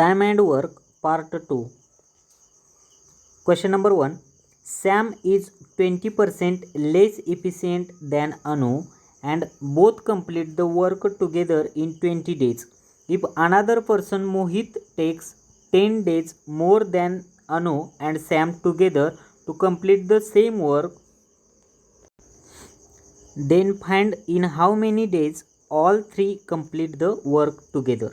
Time and work part 2. Question number 1. Sam is 20% less efficient than Anu and both complete the work together in 20 days. If another person, Mohit, takes 10 days more than Anu and Sam together to complete the same work, then find in how many days all three complete the work together.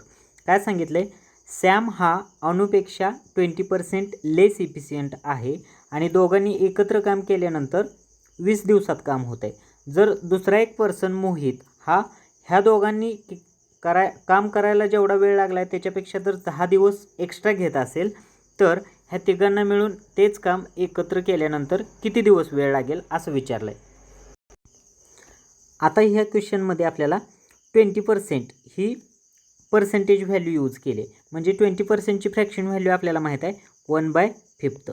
काय सांगितले? Sam हा अनुपेक्षा 20% लेस efficient आहे आणि दोघांनी एकत्र काम केल्यानंतर 20 दिवसात काम होत आहे. जर दुसरा एक पर्सन मोहित हा ह्या दोघांनी काम करायला जेवढा वेळ लागला आहे त्याच्यापेक्षा जर 10 दिवस एक्स्ट्रा घेत असेल तर ह्या तिघांना मिळून तेच काम एकत्र केल्यानंतर किती दिवस वेळ लागेल असं विचारलं आहे. आता ह्या क्वेश्चनमध्ये आपल्याला 20% ही पर्सेंटेज व्हॅल्यू यूज केले. म्हणजे 20%ची फ्रॅक्शन व्हॅल्यू आपल्याला माहीत आहे 1/5.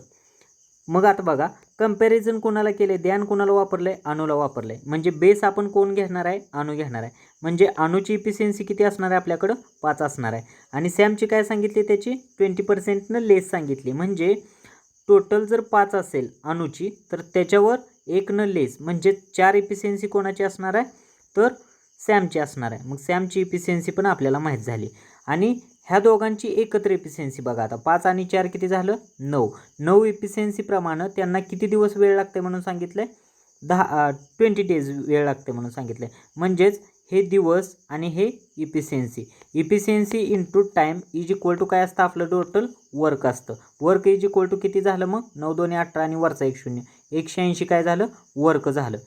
मग आता बघा कंपॅरिझन कोणाला केले? ध्यान कोणाला वापरलं आहे? अणूला वापरलं आहे. म्हणजे बेस आपण कोण घेणार आहे? अणू घेणार आहे. म्हणजे अणूची इफिशियन्सी किती असणार आहे आपल्याकडं? 5 असणार आहे. आणि सॅमची काय सांगितली? त्याची 20%नं लेस सांगितली. म्हणजे टोटल जर 5 असेल अणूची तर त्याच्यावर 1नं लेस म्हणजे 4 इफिशियन्सी कोणाची असणार आहे? तर सॅमची असणार आहे. मग सॅमची इफिशियन्सी पण आपल्याला माहीत झाली. आणि ह्या दोघांची एकत्र इफिशियन्सी बघा आता 5 आणि 4 किती झालं? 9. 9 इफिशियन्सीप्रमाणे त्यांना किती दिवस वेळ लागते म्हणून सांगितलं आहे? 20 डेज वेळ लागते म्हणून सांगितलं आहे. म्हणजेच हे दिवस आणि हे efficiency into time is equal to काय असतं? आपलं टोटल वर्क असतं. वर्क इज इक्वल टू किती झालं मग? 9 2 18 आणि वरचा 1 0 180 काय झालं? वर्क झालं.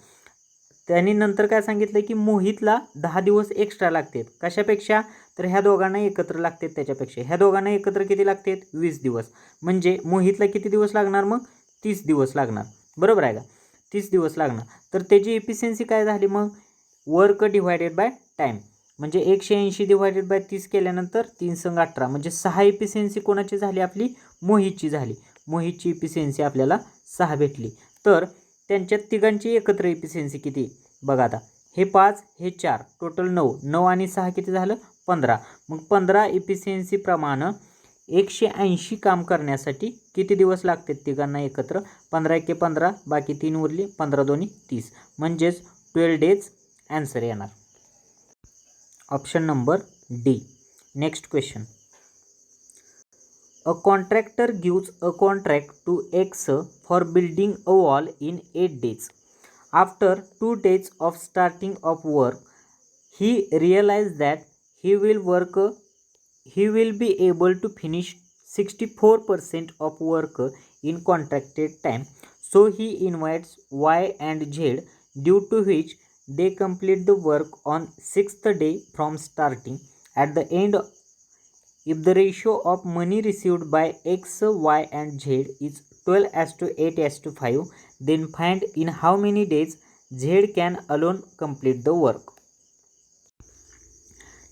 त्यांनी नंतर काय सांगितलं की मोहितला 10 दिवस एक्स्ट्रा लागतात. कशापेक्षा? तर ह्या दोघांना एकत्र लागतात त्याच्यापेक्षा. ह्या दोघांना एकत्र किती लागतात? 20 दिवस. म्हणजे मोहितला किती दिवस लागणार मग? 30 दिवस लागणार. बरोबर आहे का? 30 दिवस लागणार. तर त्याची इफिशियन्सी काय झाली मग? Work divided by time. म्हणजे 180 डिवायडेड बाय 30 केल्यानंतर 3 संग 18 म्हणजे 6 इफिशियन्सी कोणाची झाली? आपली मोहितची झाली. मोहितची इफिशियन्सी आपल्याला 6 भेटली. तर त्यांच्या तिघांची एकत्र इफिशियन्सी किती? बघा आता हे 5 हे 4 टोटल 9. 9 आणि 6 किती झालं? 15. मग 15 इफिशियन्सीप्रमाणे 180 काम करण्यासाठी किती दिवस लागतात तिघांना एकत्र? 15 1 15 बाकी 3 उरली 15 2 30 म्हणजेच 12 डेज आन्सर येणार. Option number D. Next question. A contractor gives a contract to X for building a wall in 8 days. After 2 days of starting of work, he realized that he will be able to finish 64% of work in contracted time. So he invites Y and Z, due to which they complete the work on 6th day from starting. At the end, if the ratio of money received by X, Y and Z is 12:8:5, then find in how many days Z can alone complete the work.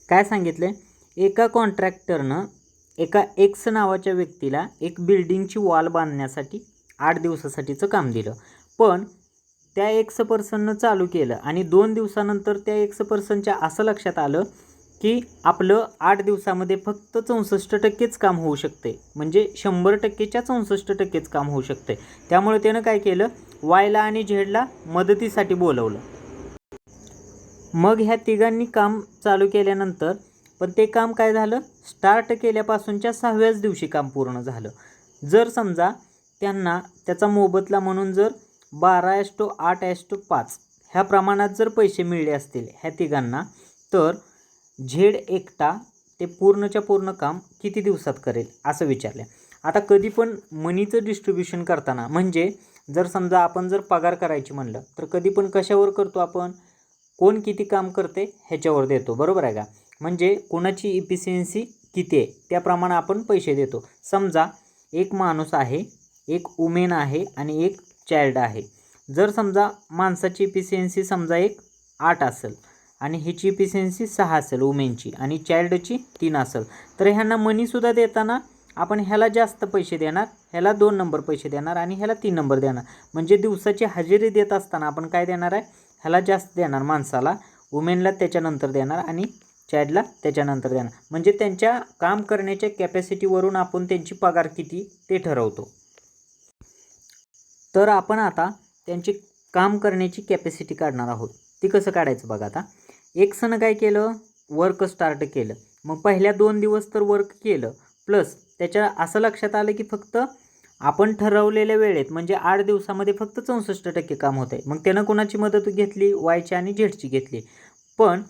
काय सांगितले? एका कॉन्ट्रॅक्टरनं एका x नावाच्या व्यक्तीला एक बिल्डिंगची wall बांधण्यासाठी 8 दिवसासाठीचं काम दिलं. पण त्या एक्स पर्सननं चालू केलं आणि 2 दिवसानंतर त्या एक्स पर्सनच्या असं लक्षात आलं की आपलं 8 दिवसामध्ये फक्त 64%च काम होऊ शकते. म्हणजे 100%च्या 64%च काम होऊ शकते. त्यामुळे त्यानं काय केलं? वायला आणि झेडला मदतीसाठी बोलवलं. मग ह्या तिघांनी काम चालू केल्यानंतर पण ते काम काय झालं? स्टार्ट केल्यापासूनच्या 6व्याच दिवशी काम पूर्ण झालं. जर समजा त्यांना त्याचा मोबदला म्हणून जर 12:8:5 ह्या प्रमाणात जर पैसे मिळले असतील ह्या तिघांना, तर झेड एकटा ते पूर्णच्या पूर्ण काम किती दिवसात करेल असं विचारलं. आता कधी पण मनीचं डिस्ट्रीब्युशन करताना म्हणजे जर समजा आपण जर पगार करायची म्हणलं तर कधी पण कशावर करतो आपण? कोण किती काम करते ह्याच्यावर देतो. बरोबर आहे का? म्हणजे कोणाची इफिशियन्सी किती आहे त्याप्रमाणे आपण पैसे देतो. समजा एक माणूस आहे, एक वुमेन आहे आणि एक चाइल्ड आहे. जर समजा माणसाची इफिशियन्सी समजा एक 8 असेल आणि ह्याची इफिशियन्सी 6 असेल वुमेनची आणि चाइल्डची 3 असेल, तर ह्यांना मनीसुद्धा देताना आपण ह्याला जास्त पैसे देणार, ह्याला 2 नंबर पैसे देणार आणि ह्याला 3 नंबर देणार. म्हणजे दिवसाची हजेरी देत असताना आपण काय देणार आहे? ह्याला जास्त देणार माणसाला, वुमेनला त्याच्यानंतर देणार आणि चॅडला त्याच्यानंतर देणार. म्हणजे त्यांच्या काम करण्याच्या कॅपॅसिटीवरून आपण त्यांची पगार किती ते ठरवतो. तर आपण आता त्यांची काम करण्याची कॅपॅसिटी काढणार आहोत. ती कसं काढायचं बघा. आता एक्सनं काय केलं, वर्क स्टार्ट केलं. मग पहिल्या 2 दिवस तर वर्क केलं, प्लस त्याच्या असं लक्षात आलं की फक्त आपण ठरवलेल्या वेळेत म्हणजे 8 दिवसामध्ये फक्त 64% काम होतं आहे. मग त्यानं कोणाची मदत घेतली, वायची आणि झेडची घेतली. पण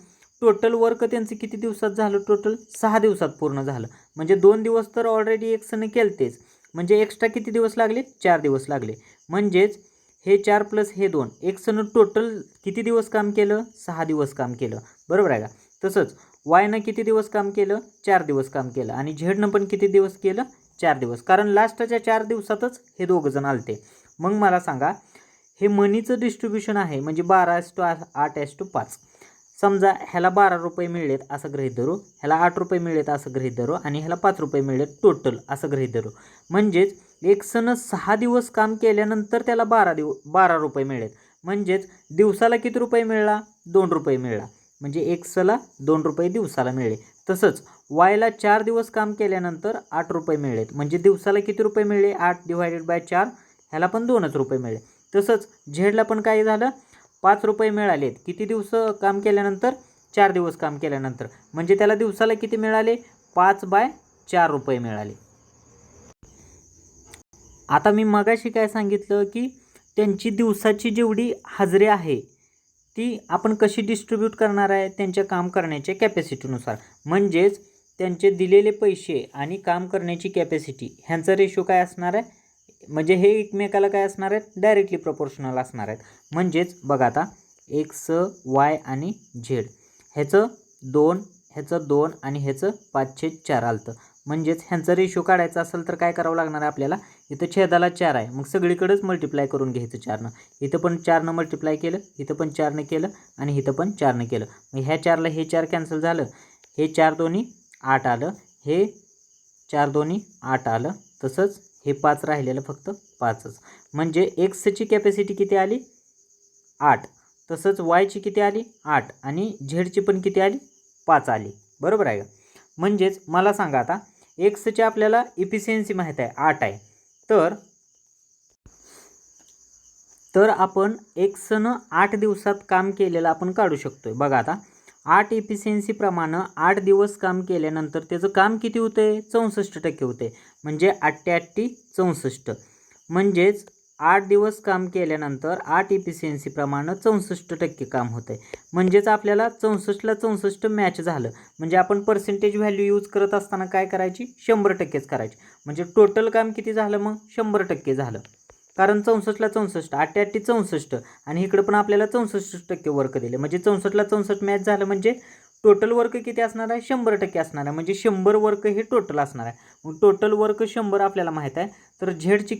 टोटल वर्क त्यांचं किती दिवसात झालं, टोटल 6 दिवसात पूर्ण झालं. म्हणजे 2 दिवस तर ऑलरेडी एक्सनं केलतेच, म्हणजे एक्स्ट्रा किती दिवस लागले, 4 दिवस लागले. म्हणजेच हे 4 प्लस हे 2, एक्सनं टोटल किती दिवस काम केलं, 6 दिवस काम केलं. बरोबर आहे का. तसंच वायनं किती दिवस काम केलं, 4 दिवस काम केलं. आणि झेडनं पण किती दिवस केलं, 4 दिवस. कारण लास्टच्या 4 दिवसातच हे दोघंजण आलते. मग मला सांगा, हे मनीचं डिस्ट्रीब्युशन आहे म्हणजे 12:8:5. समजा ह्याला 12 रुपये मिळलेत असं गृहीत धरू, ह्याला 8 रुपये मिळलेत असं गृहीत धरू, आणि ह्याला 5 रुपये मिळलेत टोटल असं गृहीत धरू. म्हणजेच एक्सनं 6 दिवस काम केल्यानंतर त्याला 12 रुपये मिळलेत. म्हणजेच दिवसाला किती रुपये मिळला, 2 रुपये मिळला. म्हणजे एक्सला 2 रुपये दिवसाला मिळले. तसंच वायला 4 दिवस काम केल्यानंतर 8 रुपये मिळलेत. म्हणजे दिवसाला किती रुपये मिळले, 8/4, ह्याला पण 2च रुपये मिळले. तसंच झेडला पण काय झालं, 5 रुपये मिळालेत. किती दिवस काम केल्यानंतर, 4 दिवस काम केल्यानंतर. म्हणजे त्याला दिवसाला किती मिळाले, 5/4 रुपये मिळाले. आता मी मगाशी काय सांगितलं की त्यांची दिवसाची जेवढी हजेरी आहे ती आपण कशी डिस्ट्रीब्यूट करणार आहे, त्यांच्या काम करण्याच्या कॅपॅसिटीनुसार. म्हणजेच त्यांचे दिलेले पैसे आणि काम करण्याची कॅपॅसिटी ह्यांचा रेशो काय असणार आहे, म्हणजे हे एकमेकाला काय असणार आहेत, डायरेक्टली प्रपोर्शनल असणार आहेत. म्हणजेच बघा आता एक्स, वाय आणि झेड, ह्याचं 2, ह्याचं 2 आणि ह्याचं 5/4 आलतं. म्हणजेच ह्यांचा रेशो काढायचा असेल तर काय करावं लागणार आहे आपल्याला, इथं छेदाला 4 आहे, मग सगळीकडेच मल्टिप्लाय करून घ्यायचं 4नं. इथं पण 4नं मल्टिप्लाय केलं, इथं पण 4नं केलं आणि इथं पण 4नं केलं. मग ह्या 4ला हे 4 कॅन्सल झालं, हे 4 दोन्ही 8 आलं, हे 4 दोन्ही 8 आलं. तसंच हे 5 राहिलेलं फक्त 5च. म्हणजे एक्सची कॅपॅसिटी किती आली, 8. तसंच वायची किती आली, 8. आणि झेडची पण किती आली, 5 आली. बरोबर आहे का. म्हणजेच मला सांगा आता एक्सची आपल्याला इफिशियन्सी माहीत आहे 8 आहे. तर आपण एक्सनं 8 दिवसात काम केलेलं आपण काढू शकतोय. बघा आता 8 इफिशियन्सीप्रमाणे 8 दिवस काम केल्यानंतर त्याचं काम किती होतंय, 64% होते. म्हणजे 8×8 64. म्हणजेच 8 दिवस काम केल्यानंतर 8 इफिशियन्सीप्रमाणे 64% काम होतं आहे. म्हणजेच आपल्याला 64ला 64 मॅच झालं. म्हणजे आपण पर्सेंटेज व्हॅल्यू यूज करत असताना काय करायची, 100%च करायची. म्हणजे टोटल काम किती झालं, मग 100% झालं. कारण 64ला 64, 8×8 64, आणि इकडं पण आपल्याला 64% वर्क दिले. म्हणजे 64ला 64 मॅच झालं. म्हणजे टोटल वर्क किती असणार आहे, 100% असणार आहे. म्हणजे 100 वर्क हे टोटल असणार आहे. मग टोटल वर्क 100 आपल्याला माहीत आहे. तर झेडची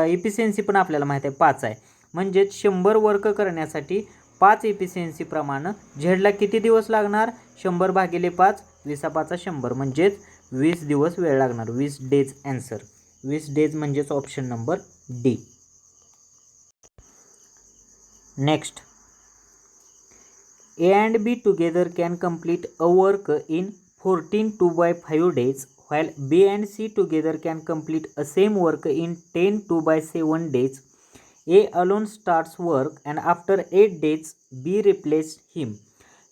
इफिशियन्सी पण आपल्याला माहीत आहे 5 आहे. म्हणजेच 100 वर्क करण्यासाठी 5 इफिशियन्सीप्रमाणे झेडला किती दिवस लागणार, 100/5, 20/5 100. म्हणजेच 20 दिवस वेळ लागणार. 20 डेज ॲन्सर. 20 डेज म्हणजेच option number D. Next, A and B together can complete a work in 14 2/5 days, while B and C together can complete a same work in 10 2/7 days. A alone starts work and after 8 days B replaced him.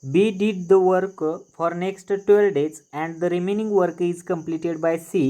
B did the work for next 12 days and the remaining work is completed by C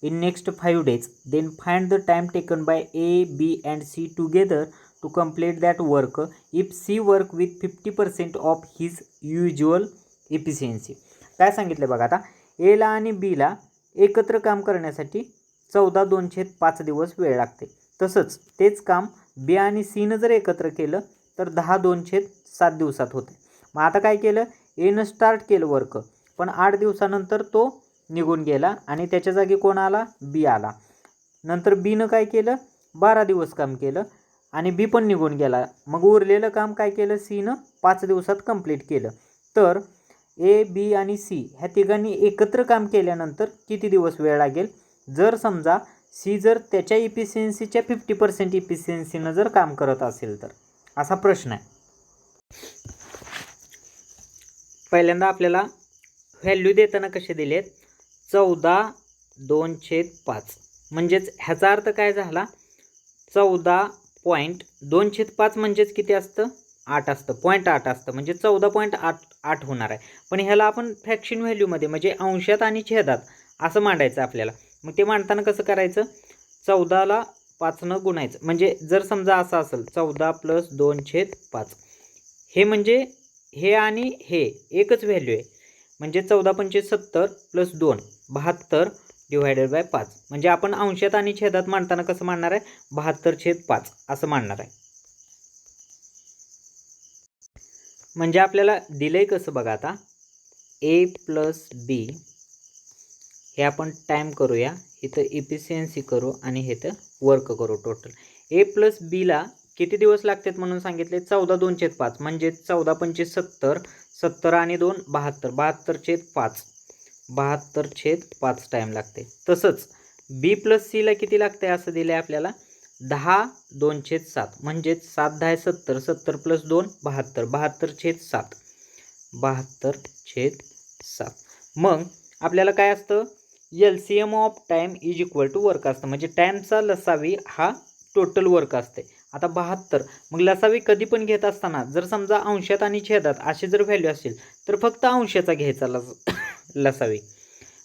in next 5 days. Then find the time taken by A, B and C together to complete that work if C work with 50% of his usual efficiency. काय सांगितलं बघा आता, एला आणि बीला एकत्र काम करण्यासाठी 14/2/5 दिवस वेळ लागते. तसंच तेच काम बी आणि सीनं जर एकत्र केलं तर 10/2/7 दिवसात होते. मग आता काय केलं, एनं स्टार्ट केलं वर्क, पण 8 दिवसानंतर तो निघून गेला आणि त्याच्या जागी कोण आला, बी आला. नंतर बीनं काय केलं, 12 दिवस काम केलं आणि बी पण निघून गेला. मग उरलेलं काम काय केलं, सीनं 5 दिवसात कंप्लीट केलं. तर ए, बी आणि सी ह्या तिघांनी एकत्र काम केल्यानंतर किती दिवस वेळ लागेल, जर समजा सी जर त्याच्या इफिशियन्सीच्या 50% इफिशियन्सीनं जर काम करत असेल तर, असा प्रश्न आहे. पहिल्यांदा आपल्याला व्हॅल्यू देताना कसे दिलेत 14/2/5 म्हणजेच ह्याचा अर्थ काय झाला 14.2/5 म्हणजेच किती असतं 8 असतं 0.8 असतं म्हणजे 14.8 होणार आहे. पण ह्याला आपण फ्रॅक्शन व्हॅल्यूमध्ये म्हणजे अंशात आणि छेदात असं मांडायचं आपल्याला. मग ते मांडताना कसं करायचं 14ला 5 गुणायचं म्हणजे जर समजा असं असेल 14 + 2/5 हे म्हणजे हे आणि हे एकच व्हॅल्यू आहे म्हणजे 14×5 = 70 + 2 72 / 5 म्हणजे आपण अंशात आणि छेदात मांडताना कसं मांडणार आहे 72/5 असं मांडणार आहे. म्हणजे आपल्याला दिलंय कसं बघा आता a + b हे आपण टाइम करूया इथं इफिशियन्सी करू आणि हे तर वर्क करू टोटल. a + b ला किती दिवस लागतात म्हणून सांगितले 14/2/5 म्हणजे 14×5 = 70 70 आणि 2 72 72/5 72/5 टाइम लागते. तसंच b + c ला किती लागते असं दिलं आहे आपल्याला 10/2/7 म्हणजेच 7×10 = 70 70 + 2 72 72/7 72/7. मग आपल्याला काय असतं LCM ऑफ टाइम = वर्क असतं म्हणजे टाइमचा लसावी हा टोटल वर्क असते. आता 72 मग लसावी कधी पण घेत असताना जर समजा अंशात आणि छेदात असे जर व्हॅल्यू असतील तर फक्त अंशाचा घ्यायचा लसावी.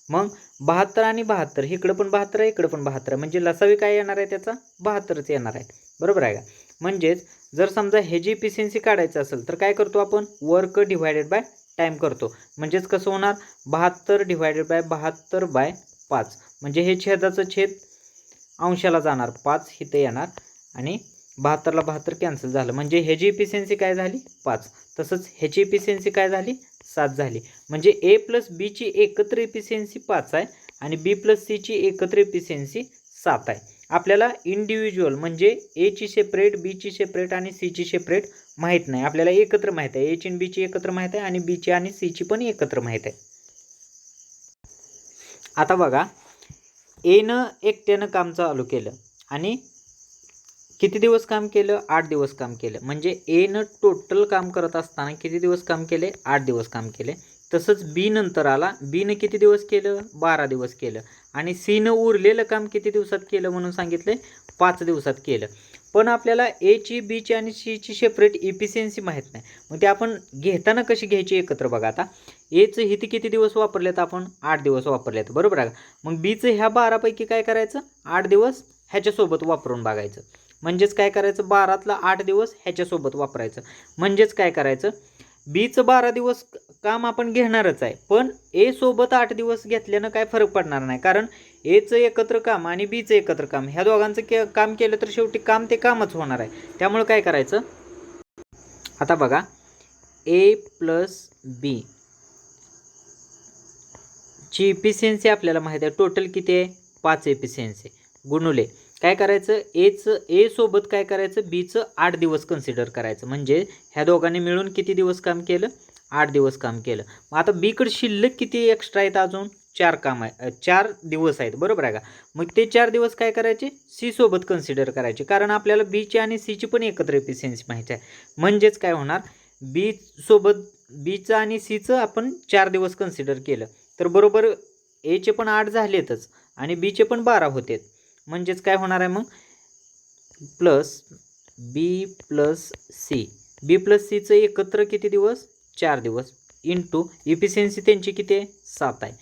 मग 72 आणि 72 इकडं पण 72 आहे इकडं पण 72 आहे म्हणजे लसावी काय येणार आहे त्याचा 72च येणार आहे. बरोबर आहे का. म्हणजेच जर समजा ह्याची इफिशियन्सी काढायचं असेल तर काय करतो आपण वर्क डिवायडेड बाय टाइम करतो. म्हणजेच कसं होणार 72 / 72/5 म्हणजे हे छेदाचं छेद अंशाला जाणार 5 इथे येणार आणि 72ला 72 कॅन्सल झालं म्हणजे ह्याची इफिशियन्सी काय झाली 5. तसंच ह्याची इफिशियन्सी काय झाली 7 झाली. म्हणजे a + b ची एकत्र इफिशियन्सी 5 आहे आणि b + c ची एकत्र इफिशियन्सी 7 आहे. आपल्याला इंडिव्हिज्युअल म्हणजे a ची सेपरेट b ची सेपरेट आणि c ची सेपरेट माहीत नाही. आपल्याला एकत्र माहीत आहे a ची आणि b ची एकत्र माहीत आहे आणि b ची आणि c ची पण एकत्र माहीत आहे. आता बघा a न एकट्यानं काम चालू केलं आणि किती दिवस काम केलं 8 दिवस काम केलं म्हणजे a न टोटल काम करत असताना किती दिवस काम केले 8 दिवस काम केले. तसंच b नंतर आला b न किती दिवस केलं 12 दिवस केलं आणि c न उरलेलं काम किती दिवसात केलं म्हणून सांगितले 5 दिवसात केलं. पण आपल्याला a ची b ची आणि c ची सेपरेट इफिशियन्सी माहीत नाही. मग ते आपण घेताना कशी घ्यायची एकत्र बघा. आता a चं इथे किती दिवस वापरलेत आपण 8 दिवस वापरलेत बरोबर आहे. मग b चं ह्या 12 पैकी काय करायचं 8 दिवस ह्याच्यासोबत वापरून बघायचं. म्हणजेच काय करायचं 12तला 8 दिवस ह्याच्यासोबत वापरायचं. म्हणजेच काय करायचं बीचं 12 दिवस काम आपण घेणारच आहे पण ए सोबत 8 दिवस घेतल्यानं काय फरक पडणार नाही कारण एचं एकत्र काम आणि बीचं एकत्र काम ह्या दोघांचं काम केलं तर शेवटी काम ते कामच होणार आहे. त्यामुळे काय करायचं आता बघा a + b ची इफिशियन्सी आपल्याला माहिती आहे टोटल किती आहे 5 इफिशियन्सी गुणुले काय करायचं ए सोबत काय करायचं बीचं 8 दिवस कन्सिडर करायचं म्हणजे ह्या दोघांनी मिळून किती दिवस काम केलं 8 दिवस काम केलं. मग आता बीकडे शिल्लक किती एक्स्ट्रा आहेत अजून 4 दिवस आहेत बरोबर आहे का. मग ते 4 दिवस काय करायचे सी सोबत कन्सिडर करायचे कारण आपल्याला बीची आणि सीची पण एकत्र इफिशियन्सी माहिती आहे. म्हणजेच काय होणार बी सोबत बीचं आणि सीचं आपण 4 दिवस कन्सिडर केलं तर बरोबर एचे पण 8 झालेतच आणि बीचे पण 12 होते. म्हणजेच काय होणार आहे मग प्लस बी प्लस सी बी प्लस सीचं एकत्र किती दिवस 4 दिवस इंटू इफिशियन्सी त्यांची किती आहे 7 आहे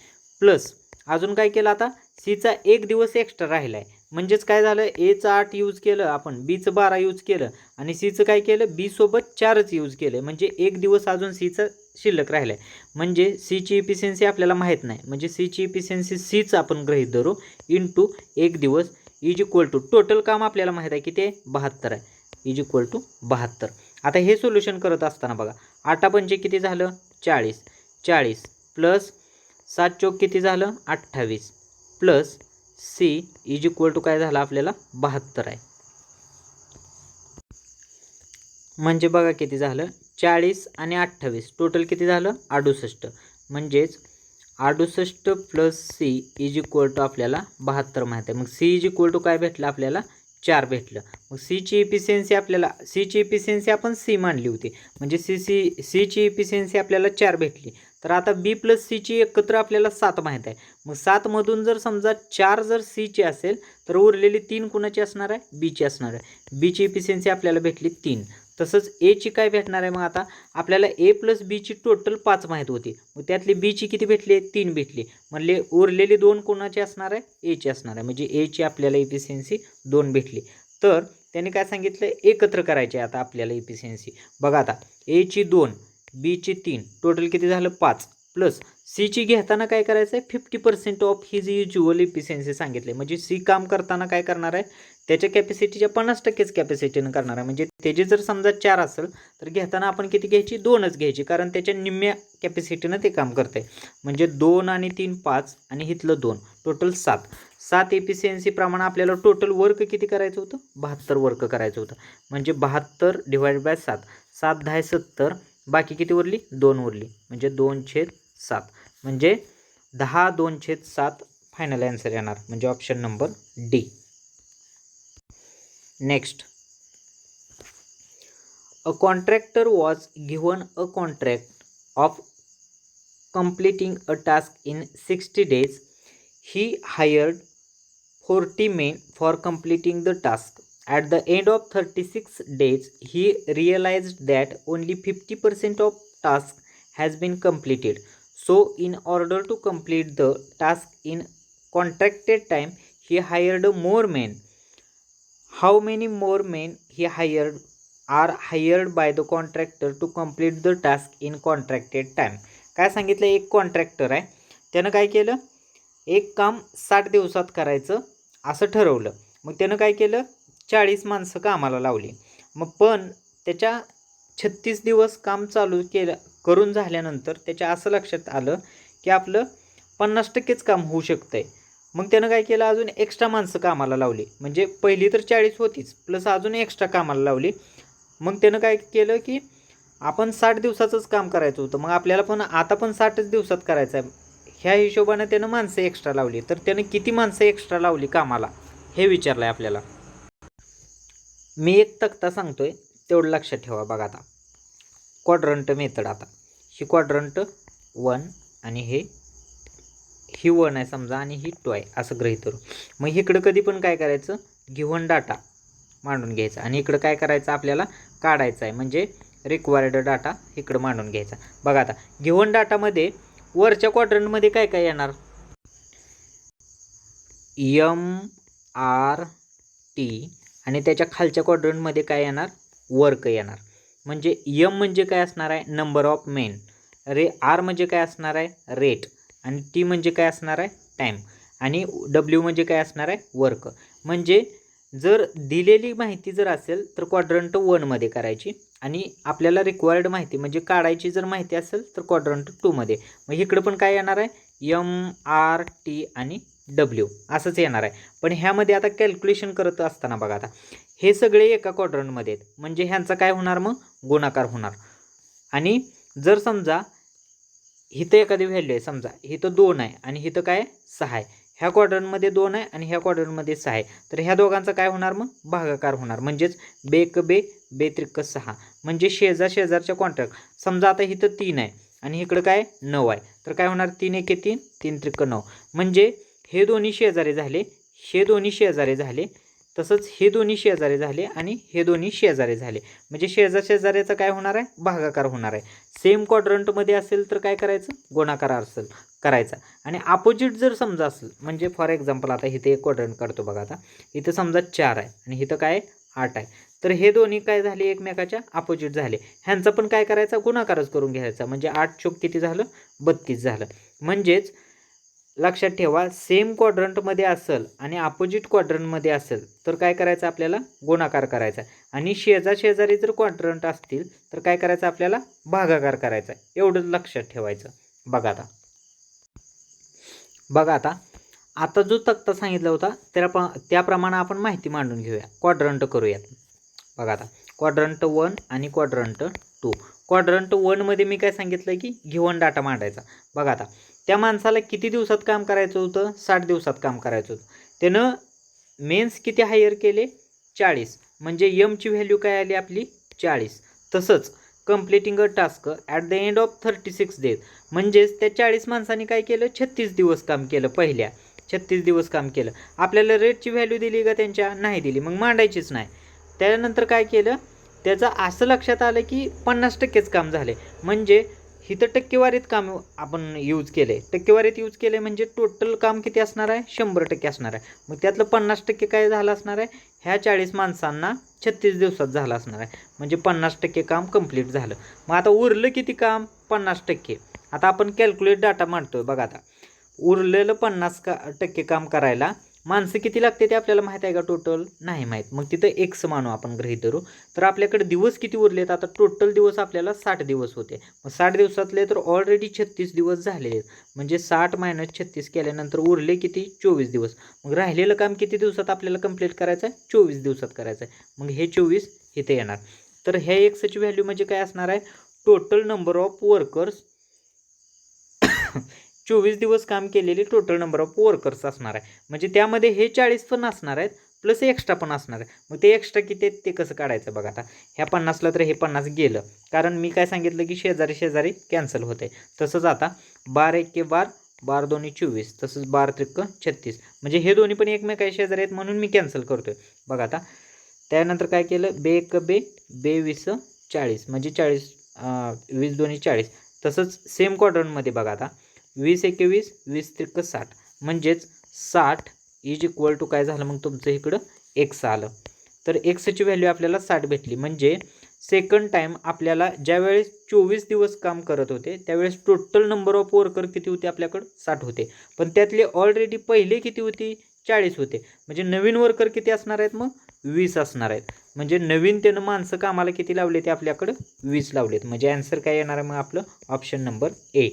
प्लस अजून काय केलं आता सीचा 1 दिवस एक्स्ट्रा राहिला आहे. म्हणजेच काय झालं एचं 8 यूज केलं आपण बीचं 12 यूज केलं आणि सीचं काय केलं बी सोबत 4च यूज केलं म्हणजे 1 दिवस अजून सीचं शिल्लक राहिलं आहे. म्हणजे सीची इफिशियन्सी आपल्याला माहीत नाही म्हणजे सीची इफिशियन्सी सीच आपण गृहीत धरू इंटू 1 दिवस = टोटल काम आपल्याला माहीत आहे किती आहे 72 आहे = 72. आता हे सोल्युशन करत असताना बघा 8 पंचे किती झालं 40 प्लस 7 चौक किती झालं 28 प्लस सी = काय झालं आपल्याला 72 आहे. म्हणजे बघा किती झालं 40 आणि 28 टोटल किती झालं 68 म्हणजेच 68 प्लस सी = आपल्याला 72 माहीत आहे. मग सी = काय भेटलं आपल्याला 4 भेटलं. मग सीची इफिशियन्सी आपल्याला सीची इफिशियन्सी आपण सी मानली होती म्हणजे सीची इफिशियन्सी आपल्याला 4 भेटली तर आता बी प्लस सीची एकत्र आपल्याला 7 माहीत आहे. मग 7मधून जर समजा 4 जर सीची असेल तर उरलेली 3 कुणाची असणार आहे? बीची असणार आहे. बीची इफिशियन्सी आपल्याला भेटली 3. तसंच एची काय भेटणार आहे? मग आता आपल्याला ए प्लस बीची टोटल 5 माहीत होती. मग त्यातली बीची किती भेटली? 3 भेटली. म्हणजे उरलेली 2 कोणाची असणार आहे? एची असणार आहे. म्हणजे एची आपल्याला इफिशियन्सी 2 भेटली. तर त्याने काय सांगितलं? एकत्र करायचे आता आपल्याला इफिशियन्सी. बघा आता एची 2, बीची 3, टोटल किती झालं? 5 प्लस सीची घेताना काय करायचं आहे? 50% ऑफ हिज युज्युअल इफिशियन्सी सांगितले. म्हणजे सी काम करताना काय करणार आहे? त्याच्या कॅपॅसिटीच्या 50%च कॅपॅसिटीनं करणार आहे. म्हणजे त्याची जर समजा 4 असेल तर घेताना आपण किती घ्यायची? 2च घ्यायची, कारण त्याच्या निम्म्या कॅपॅसिटीनं ते काम करतं आहे. म्हणजे 2 आणि 3 5 आणि इथलं 2 टोटल 7. 7 एफिशियन्सीप्रमाणे आपल्याला टोटल वर्क किती करायचं होतं? 72 वर्क करायचं होतं. म्हणजे 72 डिवाइड बाय 7, 7 10 70, बाकी किती उरली? 2 उरली. म्हणजे 2/7. म्हणजे 10 2/7 फायनल आन्सर येणार. म्हणजे option number D. Next, a contractor was given a contract of completing a task in 60 days. He hired 40 men for completing the task. At the end of 36 days, he realized that only 50% of task has been completed. So, in order to complete the task in contracted time, he hired more men. How many more men he hired are hired by the contractor to complete the task in contracted time? काय सांगितलं? एक contractor आहे, त्यानं काय केलं? एक काम 60 दिवसात करायचं असं ठरवलं. मग त्यानं काय केलं? 40 माणसं कामाला लावली. मग पण त्याच्या 36 दिवस काम चालू केलं करून झाल्यानंतर त्याच्या असं लक्षात आलं की आपलं 50%च काम होऊ शकतं आहे. मग त्यानं काय केलं? अजून एक्स्ट्रा माणसं कामाला लावली. म्हणजे पहिली तर 40 होतीच, प्लस अजून एक्स्ट्रा कामाला लावली. मग त्यानं काय केलं की आपण 60 दिवसाचंच काम करायचं होतं, मग आपल्याला पण आता पण 60च दिवसात करायचं आहे. ह्या हिशोबानं त्यानं माणसं एक्स्ट्रा लावली. तर त्यानं किती माणसं एक्स्ट्रा लावली कामाला हे विचारलं आहे आपल्याला. मी एक तक्ता सांगतोय, तेवढं लक्षात ठेवा. बघा आता क्वाड्रंट मेथड. आता ही क्वाड्रंट 1 आणि ही 1 आहे समजा आणि ही 2 आहे असं गृहीत धरू. मग इकडं कधी पण काय करायचं? गिव्हन डाटा मांडून घ्यायचा आणि इकडं काय करायचं? आपल्याला काढायचं आहे. म्हणजे रिक्वायर्ड डाटा इकडं मांडून घ्यायचा. बघा आता गिव्हन डाटामध्ये वरच्या क्वाड्रंटमध्ये काय काय येणार? MRT आणि त्याच्या खालच्या क्वाड्रंटमध्ये काय येणार? वर्क येणार. म्हणजे M म्हणजे काय असणार आहे? Number of main. R म्हणजे काय असणार आहे? रेट. आणि T म्हणजे काय असणार आहे? टाईम. आणि W म्हणजे काय असणार आहे? वर्क. म्हणजे जर दिलेली माहिती जर असेल तर क्वाड्रंट 1 मध्ये करायची आणि आपल्याला रिक्वायर्ड माहिती म्हणजे काढायची जर माहिती असेल तर क्वाड्रंट 2 मध्ये. मग इकडं पण काय येणार आहे? MRT आणि W असंच येणार आहे. पण ह्यामध्ये आता कॅल्क्युलेशन करत असताना बघा आता हे सगळे एका क्वाड्रंटमध्ये आहेत, म्हणजे ह्यांचा काय होणार? मग गुणाकार होणार. आणि जर समजा इथं एखादी व्हॅल्यू आहे, समजा इथं 2 आहे आणि इथं काय 6 आहे, ह्या क्वाड्रंटमध्ये 2 आहे आणि ह्या क्वाड्रंटमध्ये 6 आहे, तर ह्या दोघांचा काय होणार? मग भागाकार होणार. म्हणजेच बेक बे बेत्रिक 6. म्हणजे शेजारच्या कॉन्ट्रॅक्ट. समजा आता इथं 3 आहे आणि इकडं काय 9 आहे, तर काय होणार? 3 एके 3, 3 त्रिक 9. म्हणजे हे दोन्ही शेजारी झाले, हे दोन्ही शेजारी झाले, तसंच हे दोन्ही शेजारी झाले आणि हे दोन्ही शेजारी झाले. म्हणजे शेजाऱ्याचा काय होणार आहे? भागाकार होणार आहे. सेम क्वाड्रंटमध्ये असेल तर काय करायचं? गुणाकार असेल करायचा. आणि अपोजिट जर समजा असेल, म्हणजे फॉर एक्झाम्पल आता इथे एक क्वाड्रंट काढतो बघा. आता इथं समजा 4 आहे आणि इथं काय 8 आहे, तर हे दोन्ही काय झाले? एकमेकाच्या अपोजिट झाले. ह्यांचा पण काय करायचा? गुणाकारच करून घ्यायचा. म्हणजे 8 चोक किती झालं? 32 झालं. म्हणजेच लक्षात ठेवा, सेम क्वाड्रंटमध्ये असेल आणि अपोजिट क्वाड्रंटमध्ये असेल तर काय करायचं? आपल्याला गुणाकार करायचा. आणि शेजारी जर क्वाड्रंट असतील तर काय करायचं? आपल्याला भागाकार करायचा. एवढंच लक्षात ठेवायचं. बघा आता आता जो तक्ता सांगितला होता त्याप्रमाणे आपण माहिती मांडून घेऊया. क्वाड्रंट करूयात. बघा आता क्वाड्रंट 1 आणि क्वाड्रंट 2. क्वाड्रंट 1 मध्ये मी काय सांगितलं की गिव्हन डाटा मांडायचा. बघा आता त्या माणसाला किती दिवसात काम करायचं होतं? 60 दिवसात काम करायचं होतं. त्यानं मेन्स किती हायर केले? 40. म्हणजे एमची व्हॅल्यू काय आली आपली? 40. तसंच completing a task at the end of 36 days. म्हणजेच त्या 40 माणसांनी काय केलं, 36 दिवस काम केलं. पहिल्या 36 दिवस काम केलं. आपल्याला रेटची व्हॅल्यू दिली का त्यांच्या, नाही दिली, मग मांडायचीच नाही. त्यानंतर काय केलं, त्याचं असं लक्षात आलं की 50%च काम झाले. म्हणजे इथं टक्केवारीत काम आपण यूज केले, टक्केवारीत यूज केले म्हणजे टोटल काम किती असणार आहे, 100% असणार आहे. मग त्यातलं 50% काय झालं असणार आहे, ह्या 40 माणसांना 36 दिवसात झालं असणार आहे. म्हणजे 50% काम कंप्लीट झालं. मग आता उरलं किती काम, 50%. आता आपण कॅल्क्युलेट डाटा मांडतोय बघा. आता उरलेलं 50% काम करायला माणसं किती लागते ते आपल्याला माहीत आहे का, टोटल नाही माहीत. मग तिथं एक्स मानू आपण, गृहीत धरू. तर आपल्याकडे दिवस किती उरलेत, आता टोटल दिवस आपल्याला 60 दिवस होते. मग 60 दिवसातले तर ऑलरेडी 36 दिवस झालेले आहेत. म्हणजे 60 - 36 केल्यानंतर उरले किती, 24 दिवस. मग राहिलेलं काम किती दिवसात आपल्याला कंप्लीट करायचं आहे, 24 दिवसात करायचं आहे. मग हे 24 इथे येणार. तर ह्या एक्सची व्हॅल्यू म्हणजे काय असणार आहे, टोटल नंबर ऑफ वर्कर्स 24 दिवस काम केलेले टोटल नंबर ऑफ वर्कर्स असणार आहे. म्हणजे त्यामध्ये हे 40 पण असणार आहेत, प्लस एक्स्ट्रा पण असणार आहे. मग ते एक्स्ट्रा किती आहेत ते कसं काढायचं बघा. आता ह्या 50ला तर हे 50 गेलं, कारण मी काय सांगितलं की शेजारी शेजारी कॅन्सल होते. तसंच आता 12 × 1 = 12, 12 × 2 = 24, तसंच 12 × 3 = 36. म्हणजे हे दोन्ही पण एकमेकांच्या शेजारी आहेत म्हणून मी कॅन्सल करतोय बघा. आता त्यानंतर काय केलं, 2 × 2 = 2, 20 = 40, म्हणजे 40 20 × 2 = 40. तसंच सेम क्वाड्रंटमध्ये बघा. आता 20 × 21 = 20, 3 × 60, म्हणजेच 60 = काय झालं मग तुमचं इकडं एक्स आलं. तर एक्सची व्हॅल्यू आपल्याला 60 भेटली. म्हणजे सेकंड टाईम आपल्याला ज्यावेळेस 24 दिवस काम करत होते त्यावेळेस टोटल नंबर ऑफ वर्कर किती होते आपल्याकडं, 60 होते. पण त्यातले ऑलरेडी पहिले किती होती, 40 होते. म्हणजे नवीन वर्कर किती असणार आहेत, मग 20 असणार आहेत. म्हणजे नवीन त्यानं माणसं कामाला किती लावले ते आपल्याकडं 20 लावलेत. म्हणजे आन्सर काय येणार आहे मग आपलं, option number A.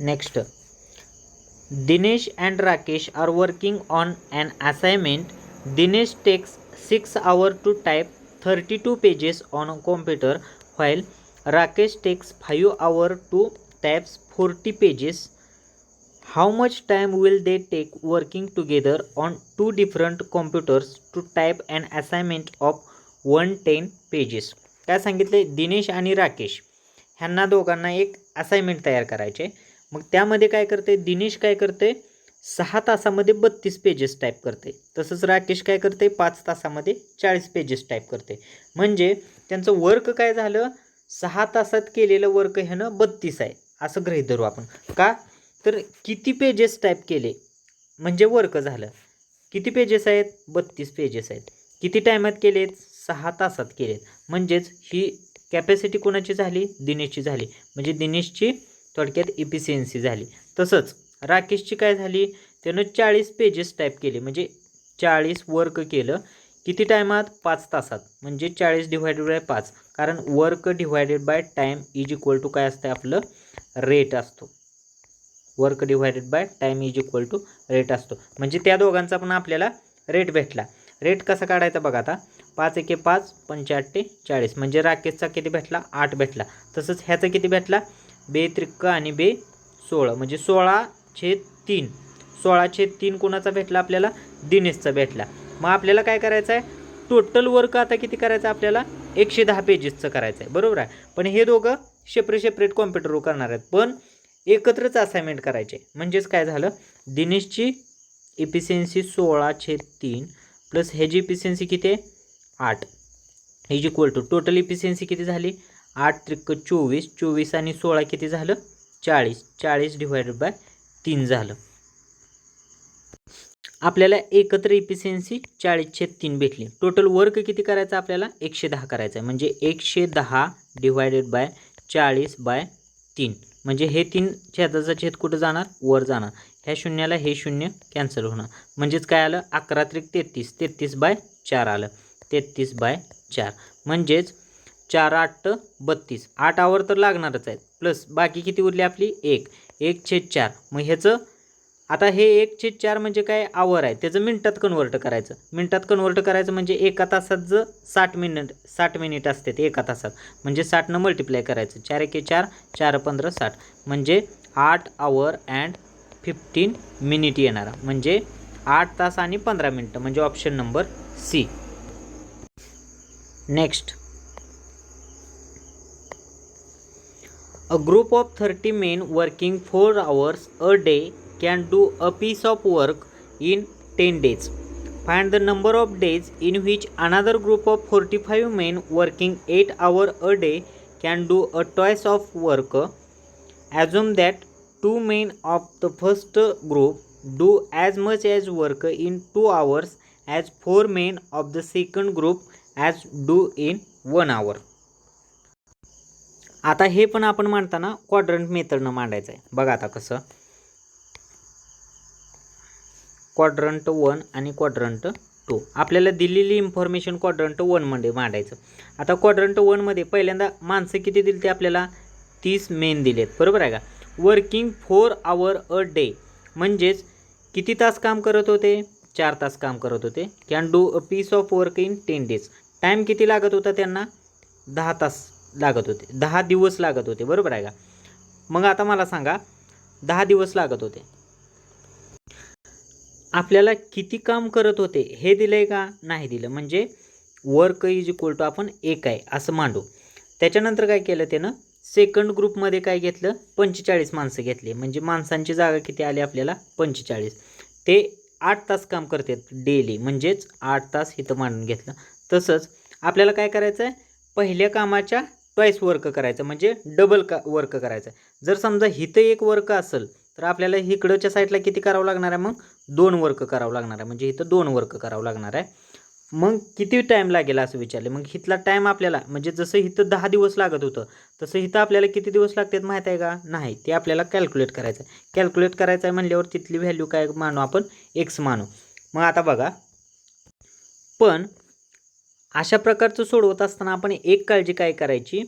Next, Dinesh and Rakesh are working on an assignment. Dinesh takes 6 hours to type 32 pages on a computer, while Rakesh takes 5 hours to type 40 pages. How much time will they take working together on two different computers to type an assignment of 110 pages? काय सांगितले, दिनेश आणि राकेश ह्यांना दोघांना एक assignment तयार करायचे. मग त्यामध्ये काय करते, दिनेश काय करते, 6 तासामध्ये 32 पेजेस टाईप करते. तसंच राकेश काय करते, 5 तासामध्ये 40 पेजेस टाईप करते. म्हणजे त्यांचं वर्क काय झालं, 6 तासात केलेलं वर्क ह्यानं 32 आहे असं गृहीत धरू आपण. का तर किती पेजेस टाईप केले म्हणजे वर्क झालं. किती पेजेस आहेत, 32 पेजेस आहेत. किती टायमात केलेत, 6 तासात केलेत. म्हणजेच ही कॅपॅसिटी कोणाची झाली, दिनेशची झाली. म्हणजे दिनेशची थोडक्यात इफिशियन्सी झाली. तसंच राकेशची काय झाली, त्यानं 40 पेजेस टाईप केले. म्हणजे 40 वर्क केलं किती टायमात, 5 तासात. म्हणजे 40 / 5, कारण वर्क डिवायडेड बाय टाईम = काय असतं आपलं, रेट असतो. Work divided by time = rate असतो. म्हणजे त्या दोघांचा पण आपल्याला रेट भेटला. रेट कसा काढायचा बघा. आता 5 × 1 = 5, 5 × 8 = 40. म्हणजे राकेशचा किती भेटला, 8 भेटला. तसंच ह्याचा किती भेटला, 2 × 3 आणि 2 = 16, म्हणजे 16/3. 16/3 कोणाचा भेटला आपल्याला, दिनेशचा भेटला. मग आपल्याला काय करायचं आहे, टोटल वर्क आता किती करायचं आपल्याला, 110 पेजेसचं करायचं आहे, बरोबर आहे. पण हे दोघं सेपरेट कॉम्प्युटरवर करणार आहेत, पण एकत्रच असाइनमेंट करायचे. म्हणजेच काय झालं, दिनेशची इफिशियन्सी 16/3 प्लस ह्याची इफिशियन्सी किती आहे, 8 = टोटल इफिशियन्सी किती झाली, 8 × 3 = 24, 24 आणि 16 किती झालं, 40, 40 / 3 झालं. आपल्याला एकत्र इफिशियन्सी 40/3 भेटली. टोटल वर्क किती करायचं आपल्याला, 110 करायचं आहे. म्हणजे 110 / 40/3. म्हणजे हे 3 छेदाचा छेद कुठं जाणार, वर जाणार. ह्या शून्याला हे शून्य कॅन्सल होणार. म्हणजेच काय आलं, 11 × 3 = 33, 33/4 आलं, 33/4. म्हणजेच 4 × 8 = 32. 8 आवर तर लागणारच आहेत, प्लस बाकी किती उरली आपली, 1/4. मग ह्याचं आता हे 1/4 म्हणजे काय, आवर आहे, त्याचं मिनिटात कन्वर्ट करायचं. मिनिटात कन्वर्ट करायचं म्हणजे एका तासात जर 60 मिनिट असते ते एका तासात, म्हणजे 60 ने मल्टिप्लाय करायचं. 4 × 1 = 4, 4 × 15 = 60. म्हणजे 8 hour and 15 minute येणार. म्हणजे 8 तास आणि 15 मिनिटं. म्हणजे option number C. Next, a group of 30 men working 4 hours a day can do a piece of work in 10 days. Find the number of days in which another group of 45 men working 8 hours a day can do a twice of work. Assume that 2 men of the first group do as much as work in 2 hours as 4 men of the second group as do in 1 hour. आता हे पण आपण मांडताना quadrant मेथडनं मांडायचं आहे. बघा आता कसं, क्वाड्रंट 1 आणि क्वाड्रंट 2 आपल्याला दिलेली इन्फॉर्मेशन क्वाड्रंट 1 मध्ये मांडायचं. आता क्वाड्रंट 1 मध्ये पहिल्यांदा माणसं किती दिली ते आपल्याला 30 मेन दिलेत, बरोबर आहे का. वर्किंग 4 hour अ डे म्हणजेच किती तास काम करत होते, 4 तास काम करत होते. Can do a piece of work in 10 days. Time किती लागत होता त्यांना, 10 तास लागत होते, 10 दिवस लागत होते, बरोबर आहे का. मग आता मला सांगा 10 दिवस लागत होते, आपल्याला किती काम करत होते हे दिलंय का, नाही दिलं. म्हणजे वर्क इज इक्वल टू आपण 1 आहे असं मांडू. त्याच्यानंतर काय केलं त्यानं, सेकंड ग्रुपमध्ये काय घेतलं, 45 माणसं घेतली. म्हणजे माणसांची जागा किती आली आपल्याला, 45. ते 8 तास काम करतात डेली, म्हणजेच 8 तास इथं मांडून घेतलं. तसंच आपल्याला काय करायचं आहे, पहिल्या कामाच्या ट्वाईस वर्क करायचं, म्हणजे डबल वर्क करायचं. जर समजा इथं एक वर्क असेल तर आपल्याला इकडच्या साईडला किती करावं लागणार आहे, मग 2 वर्क करावं लागणार आहे. म्हणजे इथं 2 वर्क करावं लागणार आहे. मग किती टाईम लागेल असं विचारले. मग इथला टाईम आपल्याला, म्हणजे जसं इथं 10 दिवस लागत होतं तसं इथं आपल्याला किती दिवस लागतात माहीत आहे का, नाही. ते आपल्याला कॅल्क्युलेट करायचं आहे. कॅल्क्युलेट करायचं आहे म्हणल्यावर तिथली व्हॅल्यू काय मानू आपण, एक्स मानू. मग आता बघा, पण अशा प्रकारचं सोडवत असताना आपण एक काळजी काय करायची,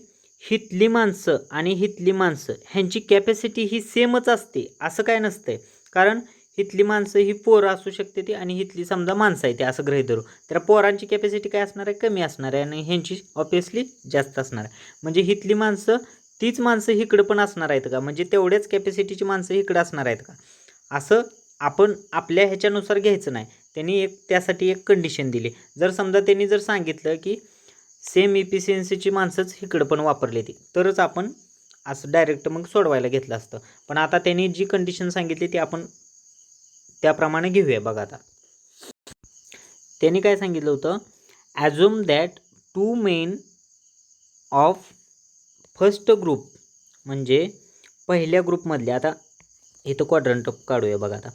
हितली माणसं आणि हितली माणसं ह्यांची कॅपॅसिटी ही सेमच असते असं काय नसतंय. कारण हितली माणसं ही पोरं असू शकते ती, आणि हितली समजा माणसं आहे ते, असं गृहीत धरू. तर पोरांची कॅपॅसिटी काय असणार आहे, कमी असणार आहे, आणि ह्यांची ऑब्वियसली जास्त असणार आहे. म्हणजे हितली माणसं तीच माणसं इकडं पण असणार आहेत का, म्हणजे तेवढ्याच कॅपॅसिटीची माणसं इकडं असणार आहेत का, असं आपण आपल्या ह्याच्यानुसार घ्यायचं नाही. त्यांनी त्यासाठी एक कंडिशन दिली. जर समजा त्यांनी जर सांगितलं की सेम इफिशियन्सीची माणसंच इकडं पण वापरली ती, तरच आपण असं डायरेक्ट मग सोडवायला घेतलं असतं. पण आता त्यांनी जी कंडिशन सांगितली ती आपण त्याप्रमाणे घेऊया. बघा आता त्यांनी काय सांगितलं होतं, assume that 2 main of first group, म्हणजे पहिल्या ग्रुपमधले, आता इथं क्वाड्रंट काढूया. बघा आता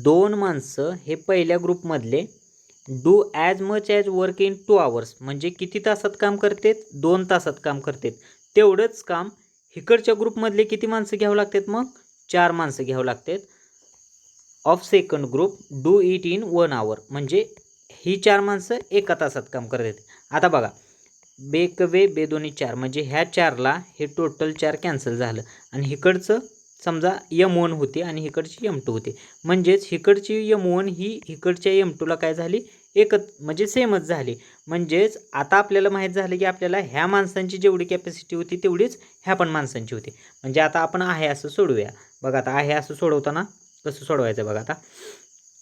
2 माणसं हे पहिल्या ग्रुपमधले do as much as work in 2 hours, म्हणजे किती तासात काम करतात, 2 तासात काम करतात. तेवढंच काम इकडच्या ग्रुपमधले किती माणसं घ्यावं लागतात, मग 4 माणसं घ्यावं लागतात. Of second group do it in 1 hour, म्हणजे ही 4 माणसं 1 तासात काम करतात. आता बघा, बेकवे बेदोनी 4, म्हणजे ह्या 4ला हे टोटल 4 कॅन्सल झालं, आणि इकडचं समजा M1 होती आणि इकडची M2 होती. म्हणजेच इकडची M1 ही इकडच्या M2ला काय झाली, एकच, म्हणजे सेमच झाली. म्हणजेच आता आपल्याला माहीत झालं की आपल्याला ह्या माणसांची जेवढी कॅपॅसिटी होती तेवढीच ह्या पण माणसांची होती. म्हणजे आता आपण आहे असं सोडवूया. बघा आता आहे असं सोडवताना कसं सोडवायचं, बघा आता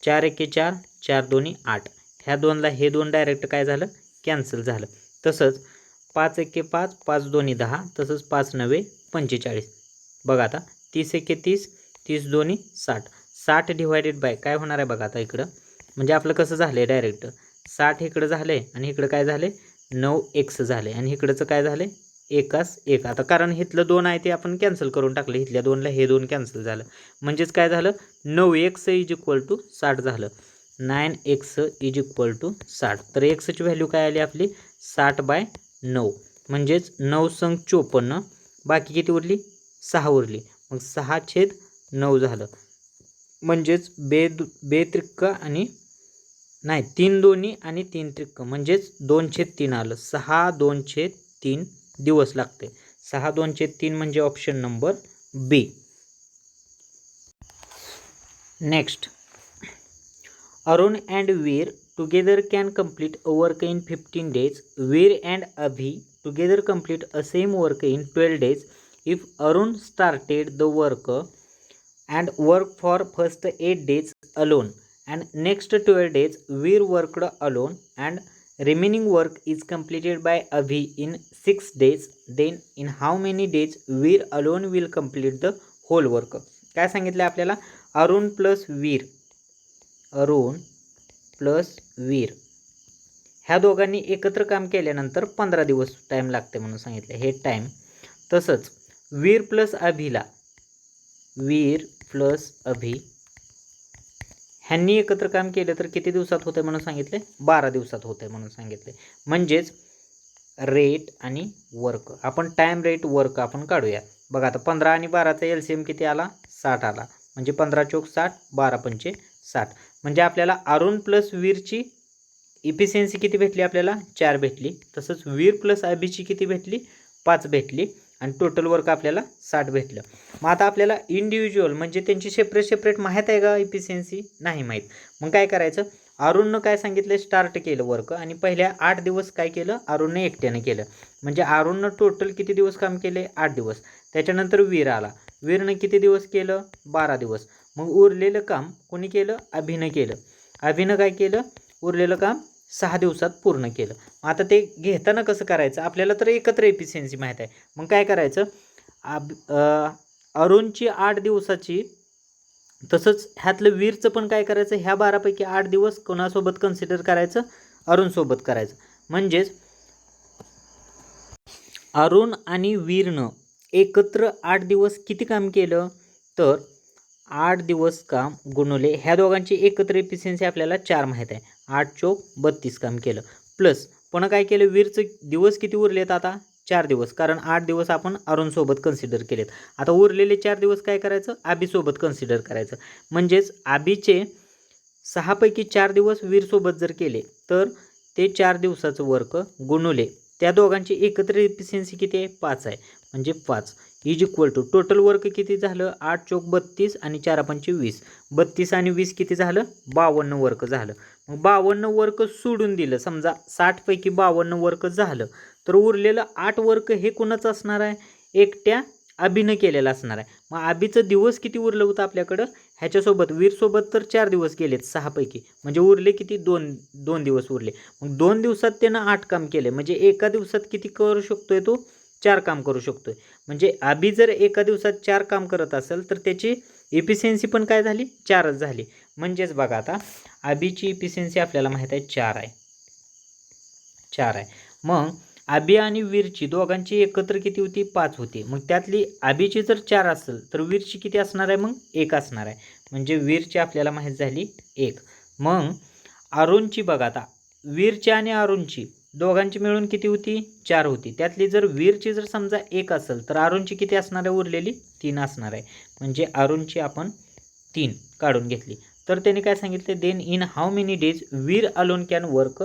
4 एके 4, 4 दोन्ही 8, ह्या 2ला हे 2 डायरेक्ट काय झालं, कॅन्सल झालं. तसंच 5 एके 5, 5 दोन्ही 10, तसंच 5 नवे 45. बघा आता 30 एके 30, 30 दोन्ही 60, 60 डिवायडेड बाय काय होणार आहे, बघा आता इकडं, म्हणजे आपलं कसं झालं आहे डायरेक्ट 60 इकडं झालं आहे, आणि इकडं काय झालं आहे 9x झालं आहे, आणि इकडचं काय झालं आहे 1 आता कारण इथलं 2 आहे ते आपण कॅन्सल करून टाकलं, इथल्या 2ला हे 2 कॅन्सल झालं. म्हणजेच काय झालं, 9x इज इक्वल टू 60 झालं. 9x is equal to 60. तर एक्सची व्हॅल्यू काय आली आपली, 60/9, म्हणजेच 9 संग 54, बाकी किती उरली, 6 उरली. मग 6/9 झालं. म्हणजेच बे त्रिक्क आणि नाही 3 दोन्ही आणि 3 त्रिक्क, म्हणजेच 2/3 आलं. 6/2/3 दिवस लागते. 6/2/3 म्हणजे option number B. Next, Arun and Veer together can complete a work in 15 days. Veer and Abhi together complete a same work in 12 days. If Arun started the work and worked for first 8 days alone and next 12 days Veer worked alone and remaining work is completed by Abhi in 6 days, then in how many days Veer alone will complete the whole work. काय सांगितलं आपल्याला? Arun plus वीर ह्या दोघांनी एकत्र काम केल्यानंतर 15 दिवस time लागते म्हणून सांगितलं हे टाईम. तसंच वीर प्लस अभि ह्यांनी एकत्र काम केलं तर किती दिवसात होते म्हणून सांगितले? 12 दिवसात होते म्हणून सांगितले. म्हणजेच रेट आणि वर्क, आपण टाईम रेट वर्क आपण काढूया. बघा आता 15 आणि 12चा LCM किती आला? 60 आला. म्हणजे 15 चोक 60, 12 पंचे 60. म्हणजे आपल्याला अरुण प्लस वीरची इफिशियन्सी किती भेटली? आपल्याला 4 भेटली. तसंच वीर प्लस अभिची किती भेटली? 5 भेटली. आणि टोटल वर्क आपल्याला 60 भेटलं. मग आता आपल्याला इंडिव्हिज्युअल म्हणजे त्यांची सेपरेट माहीत आहे का इफिशियन्सी? नाही माहीत. मग काय करायचं? अरुणनं काय सांगितलं? स्टार्ट केलं वर्क आणि पहिल्या 8 दिवस काय केलं? अरुणने एकट्याने केलं. म्हणजे अरुणनं टोटल किती दिवस काम केले? 8 दिवस. त्याच्यानंतर वीर आला. वीरनं किती दिवस केलं? 12 दिवस. मग उरलेलं काम कोणी केलं? अभिनं केलं. अभिनं काय केलं? उरलेलं काम 6 दिवसात पूर्ण केलं. आता ते घेताना कसं करायचं? आपल्याला तर एकत्र एफिशियन्सी माहीत आहे. मग काय करायचं? अरुणची 8 दिवसाची, तसंच ह्यातलं वीरचं पण काय करायचं? ह्या 12 पैकी 8 दिवस कोणासोबत कन्सिडर करायचं? अरुणसोबत करायचं. म्हणजेच अरुण आणि वीरनं एकत्र 8 दिवस किती काम केलं? तर 8 दिवस काम गुणवले ह्या दोघांची एकत्र एफिशियन्सी आपल्याला 4 माहीत आहे. 8 चोक 32 काम केलं. प्लस पुन्हा काय केलं? वीरचं दिवस किती उरलेत आता? 4 दिवस. कारण 8 दिवस आपण अरुणसोबत कन्सिडर केलेत. आता उरलेले 4 दिवस काय करायचं? अभिसोबत कन्सिडर करायचं. म्हणजेच अभिचे 6 पैकी 4 दिवस वीरसोबत जर केले तर ते 4 दिवसाचं वर्क गुणवले त्या दोघांची एकत्र एफिशियन्सी किती आहे? 5 आहे. म्हणजे 5 is equal to total work किती झालं? 8 चोक 32 आणि 4 पंचे 20. 32 आणि 20 किती झालं? 52 वर्क झालं. मग 52 वर्क सोडून दिलं. समजा 60 पैकी 52 वर्क झालं तर उरलेलं 8 वर्क हे कोणाचं असणार आहे? एकट्या अभिनं केलेलं असणार आहे. मग अभिचं दिवस किती उरलं होतं आपल्याकडं? ह्याच्यासोबत वीरसोबत तर 4 दिवस गेलेत 6 पैकी. म्हणजे उरले किती? 2 दिवस उरले. मग 2 दिवसात त्यानं 8 काम केले. म्हणजे एका दिवसात किती करू शकतोय तो? 4 काम करू शकतोय. म्हणजे अभि जर एका दिवसात 4 काम करत असेल तर त्याची इफिशियन्सी पण काय झाली? 4च झाली. म्हणजेच बघा आता अभिची इफिशियन्सी आपल्याला माहीत आहे 4 आहे. 4 आहे. मग अभि आणि वीरची दोघांची एकत्र किती होती? 5 होती. मग त्यातली अभिची जर 4 असेल तर वीरची किती असणार आहे? मग 1 असणार आहे. म्हणजे वीरची आपल्याला माहीत झाली 1. मग अरुणची बघा आता वीरची आणि अरुणची दोघांची मिळून किती होती? 4 होती. त्यातली जर वीरची जर समजा 1 असेल तर अरुणची किती असणार आहे? उरलेली 3 असणार आहे. म्हणजे अरुणची आपण 3 काढून घेतली. तर त्यांनी काय सांगितले? Then in how many days Veer alone can work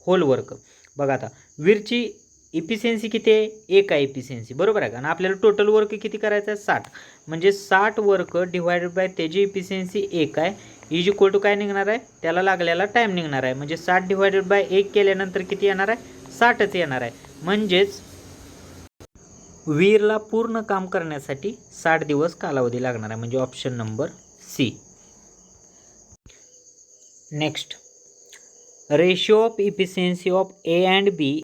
whole work. बघा आता वीरची इफिशियन्सी किती आहे? 1 आहे इफिशियन्सी, बरोबर आहे का? आणि आपल्याला टोटल वर्क किती करायचं आहे? 60. म्हणजे 60 वर्क डिवायडेड बाय त्याची इफिशियन्सी 1 आहे इज इक्वल टू काय निघणार आहे? त्याला लागलेला टाईम निघणार आहे. म्हणजे 60 डिवायडेड बाय 1 केल्यानंतर किती येणार आहे? 60च येणार आहे. म्हणजेच वीरला पूर्ण काम करण्यासाठी 60 दिवस कालावधी लागणार आहे. म्हणजे option number C. Next, ratio of efficiency of A and B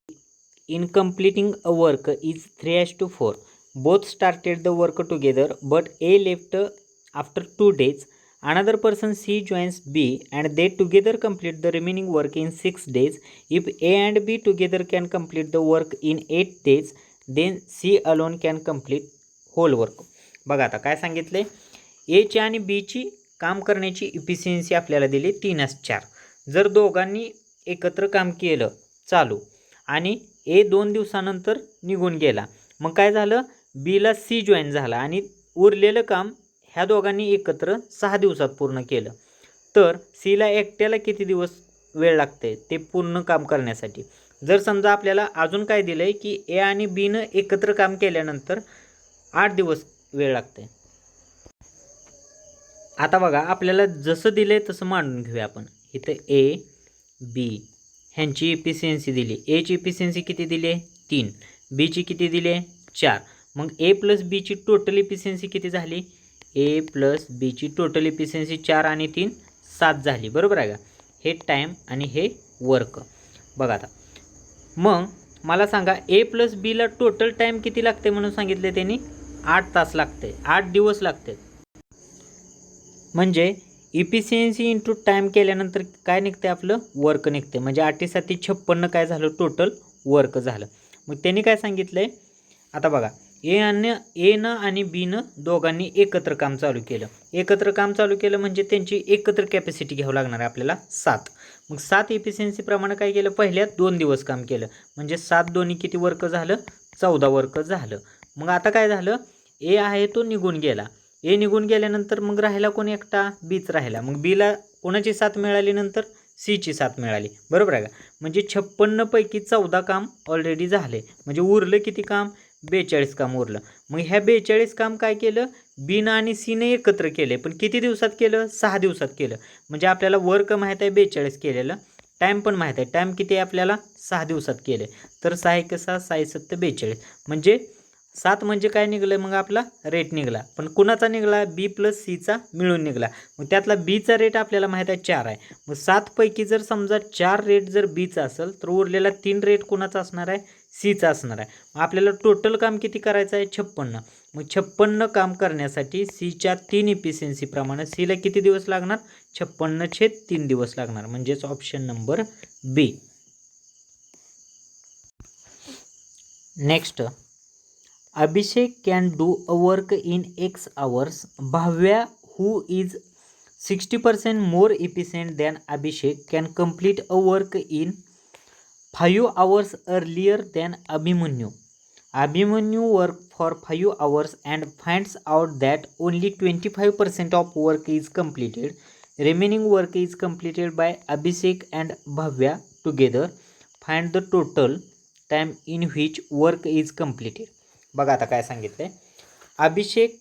in completing a work is 3:4. Both started the work together but A left after 2 days. Another person C joins B and they together complete the remaining work in 6 days. If A and B together can complete the work in 8 days, then C alone can complete whole work. बघा आता काय सांगितले? Aची आणि Bची काम करण्याची efficiency आपल्याला दिली 3:4. जर दोघांनी एकत्र काम केलं चालू आणि ए 2 दिवसानंतर निघून गेला, मग काय झालं? बीला सी जॉईन झाला आणि उरलेलं काम ह्या दोघांनी एकत्र 6 दिवसात पूर्ण केलं. तर सीला एकट्याला किती दिवस वेळ लागते ते पूर्ण काम करण्यासाठी? जर समजा आपल्याला अजून काय दिलं आहे की ए आणि बीनं एकत्र काम केल्यानंतर 8 दिवस वेळ लागते. आता बघा आपल्याला जसं दिलं आहे तसं मांडून घेऊया आपण. इथं ए बी ह्यांची इफिशियन्सी दिली. एची इफिशियन्सी किती दिली? 3. बीची किती दिली? 4. मग ए प्लस बीची टोटल इफिशियन्सी किती झाली? ए प्लस बीची टोटल इफिशियन्सी 4 आणि 3 7 झाली, बरोबर आहे का? हे टाईम आणि हे वर्क. बघा आता मग मला सांगा ए प्लस बीला टोटल टाईम किती लागते म्हणून सांगितले त्यांनी 8 तास लागते, 8 दिवस लागते. म्हणजे इफिशियन्सी इंटू टाईम केल्यानंतर काय निघते आपलं वर्क निघते. म्हणजे 8 7 56 काय झालं टोटल वर्क झालं. मग त्यांनी काय सांगितलं आहे आता बघा एनं आणि बीनं दोघांनी एकत्र काम चालू केलं. एकत्र काम चालू केलं म्हणजे त्यांची एकत्र कॅपॅसिटी घ्यावं लागणार आहे आपल्याला 7. मग 7 इफिशियन्सीप्रमाणे काय केलं पहिल्यात 2 दिवस काम केलं म्हणजे 7 दोन्ही किती वर्क झालं 14 वर्क झालं. मग आता काय झालं ए आहे तो निघून गेला. ए निघून गेल्यानंतर मग राहिला कोण एकटा बीच राहिला. मग बीला कोणाची 7 मिळाली नंतर सीची 7 मिळाली बरोबर आहे का. म्हणजे 56 पैकी 14 काम ऑलरेडी झाले. म्हणजे उरलं किती काम 42 काम उरलं. मग ह्या 42 काम काय केलं बीनं आणि सीने एकत्र केले. पण किती दिवसात केलं 6 दिवसात केलं. म्हणजे आपल्याला वर्क माहीत आहे 42 केलेलं, टाईम पण माहीत आहे. टाईम किती आहे आपल्याला 6 दिवसात केले. तर 6 1 6 6 7 42 म्हणजे 7 म्हणजे काय निघलं मग आपला रेट निघाला. पण कुणाचा निघाला बी प्लस सीचा मिळून निघाला. मग त्यातला बीचा रेट आपल्याला माहीत आहे 4 आहे. मग 7 पैकी जर समजा 4 रेट जर बीचा असेल तर उरलेला 3 रेट कुणाचा असणार आहे सीचा असणार आहे. मग आपल्याला टोटल काम किती करायचं आहे 56. मग 56 काम करण्यासाठी सीच्या 3 इफिशियन्सीप्रमाणे सीला किती दिवस लागणार 56/3 दिवस लागणार. म्हणजेच option number B. Next Abhishek can do a work in X hours. Bhavya, who is 60% more efficient than Abhishek, can complete a work in 5 hours earlier than Abhimanyu. Abhimanyu worked for 5 hours and finds out that only 25% of work is completed. Remaining work is completed by Abhishek and Bhavya together. Find the total time in which work is completed. बघा आता काय सांगितलंय अभिषेक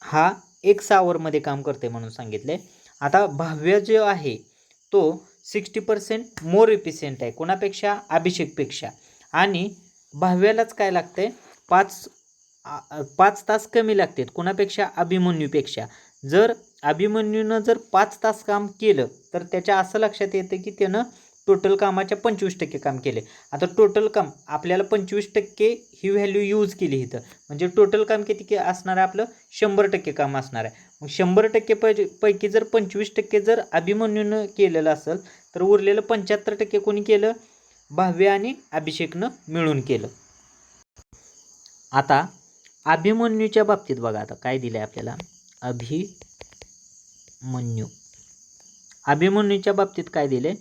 हा 1 आवरमध्ये काम करते म्हणून सांगितले. आता भाव्य जो आहे तो 60% मोर इफिशियंट आहे कोणापेक्षा अभिषेकपेक्षा. आणि भाव्यालाच काय लागते 5 तास कमी लागतात कोणापेक्षा अभिमन्यूपेक्षा. जर अभिमन्यूनं जर 5 तास काम केलं तर त्याच्या असं लक्षात येतं की त्यानं टोटल कामाच्या 25% काम केले. आता टोटल काम आपल्याला 25% ही व्हॅल्यू यूज केली इथं. म्हणजे टोटल काम किती असणार आहे आपलं 100% काम असणार आहे. मग 100% पैकी जर 25% जर अभिमन्यूनं केलेलं असेल तर उरलेलं 75% कोणी केलं भाव्य आणि अभिषेकनं मिळून केलं. आता अभिमन्यूच्या बाबतीत बघा आता काय दिलं आहे आपल्याला अभिमन्यूच्या बाबतीत काय दिले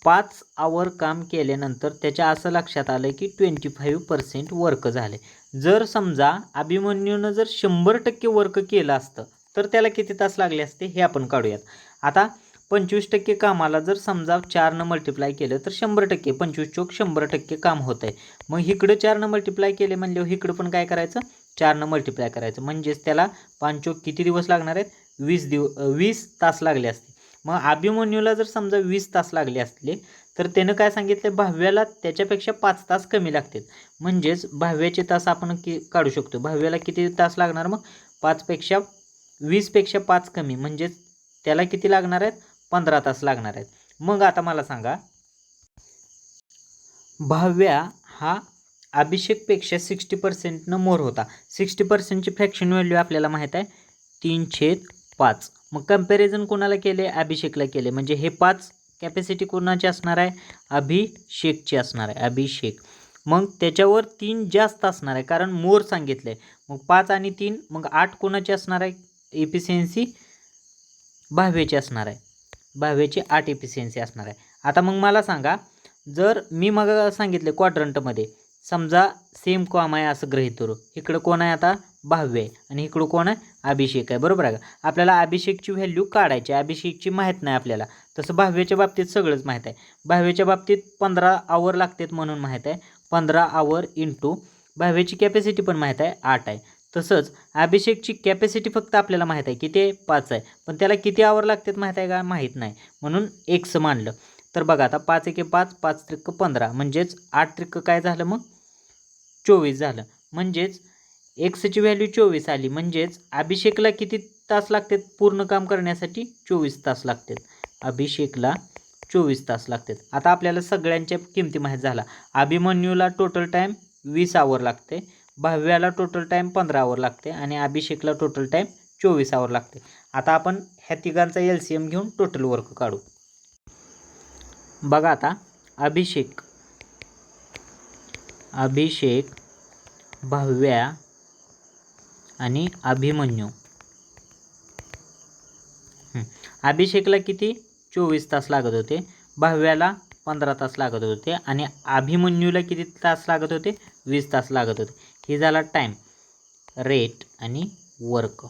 5 आवर काम केल्यानंतर त्याच्या असं लक्षात आलं की 25% वर्क झाले. जर समजा अभिमन्यूनं जर 100% वर्क केलं असतं तर त्याला किती तास लागले असते हे आपण काढूयात. आता 25% कामाला जर समजा 4 मल्टिप्लाय केलं तर 100% 25 चोक 100% काम होत आहे. मग इकडं 4 मल्टिप्लाय केले म्हणल्यावर इकडं पण काय करायचं 4 मल्टिप्लाय करायचं. म्हणजेच त्याला 5 चोक किती दिवस लागणार आहेत 20 तास लागले असते. मग अभिमन्यूला जर समजा 20 तास लागले असले तर त्यानं काय सांगितलं भाव्याला त्याच्यापेक्षा 5 तास कमी लागतात. म्हणजेच भाव्याचे तास आपण काढू शकतो. भाव्याला किती तास लागणार मग 20पेक्षा 5 कमी म्हणजेच त्याला किती लागणार आहेत 15 तास लागणार आहेत. मग आता मला सांगा भाव्या हा अभिषेकपेक्षा 60% मोर होता. 60%ची फ्रॅक्शन व्हॅल्यू आपल्याला माहीत आहे 3/5. मग कंपॅरिझन कोणाला केले अभिषेकला केले. म्हणजे हे 5 कॅपॅसिटी कोणाची असणार आहे अभिषेकची असणार आहे अभिषेक. मग त्याच्यावर 3 जास्त असणार आहे कारण मोर सांगितलं आहे. मग 5 आणि 3 मग 8 कोणाची असणार आहे इफिशियन्सी भाव्याची असणार आहे. भाव्याची 8 इफिशियन्सी असणार आहे. आता मग मला सांगा जर मी मग सांगितले क्वाड्रंटमध्ये समजा सेम कॉम आहे असं गृहीत धरू. इकडं कोण आहे आता भाव्य आहे आणि इकडं कोण आहे अभिषेक आहे बरोबर आहे का. आपल्याला अभिषेकची व्हॅल्यू काढायची अभिषेकची माहीत नाही आपल्याला. तसं भाव्याच्या बाबतीत सगळंच माहीत आहे. भाव्याच्या बाबतीत 15 आवर लागतात म्हणून माहीत आहे 15 आवर इंटू भाव्याची कॅपॅसिटी पण माहीत आहे 8 आहे. तसंच अभिषेकची कॅपॅसिटी फक्त आपल्याला माहीत आहे किती 5 आहे. पण त्याला किती आवर लागतात माहीत आहे का माहीत नाही म्हणून एक्स मानलं. तर बघा आता 5 1 5 5 त्रिक 15 म्हणजेच 8 त्रिक काय झालं मग 24 झालं. म्हणजेच एक्सची व्हॅल्यू 24 आली. म्हणजेच अभिषेकला किती तास लागतात पूर्ण काम करण्यासाठी 24 तास लागतात. अभिषेकला 24 तास लागतात. आता आपल्याला सगळ्यांच्या किमती माहीत झाला. अभिमन्यूला टोटल टाईम 20 आवर लागते, भाव्याला टोटल टाईम 15 आवर लागते आणि अभिषेकला टोटल टाईम 24 आवर लागते. आता आपण ह्या तिघांचा LCM घेऊन टोटल वर्क काढू. बघा आता अभिषेक, भाव्या आणि अभिमन्यू. अभिषेकला किती 24 तास लागत होते, भाव्याला 15 तास लागत होते आणि अभिमन्यूला किती तास लागत होते 20 तास लागत होते. हे झाला टाईम, रेट आणि वर्क.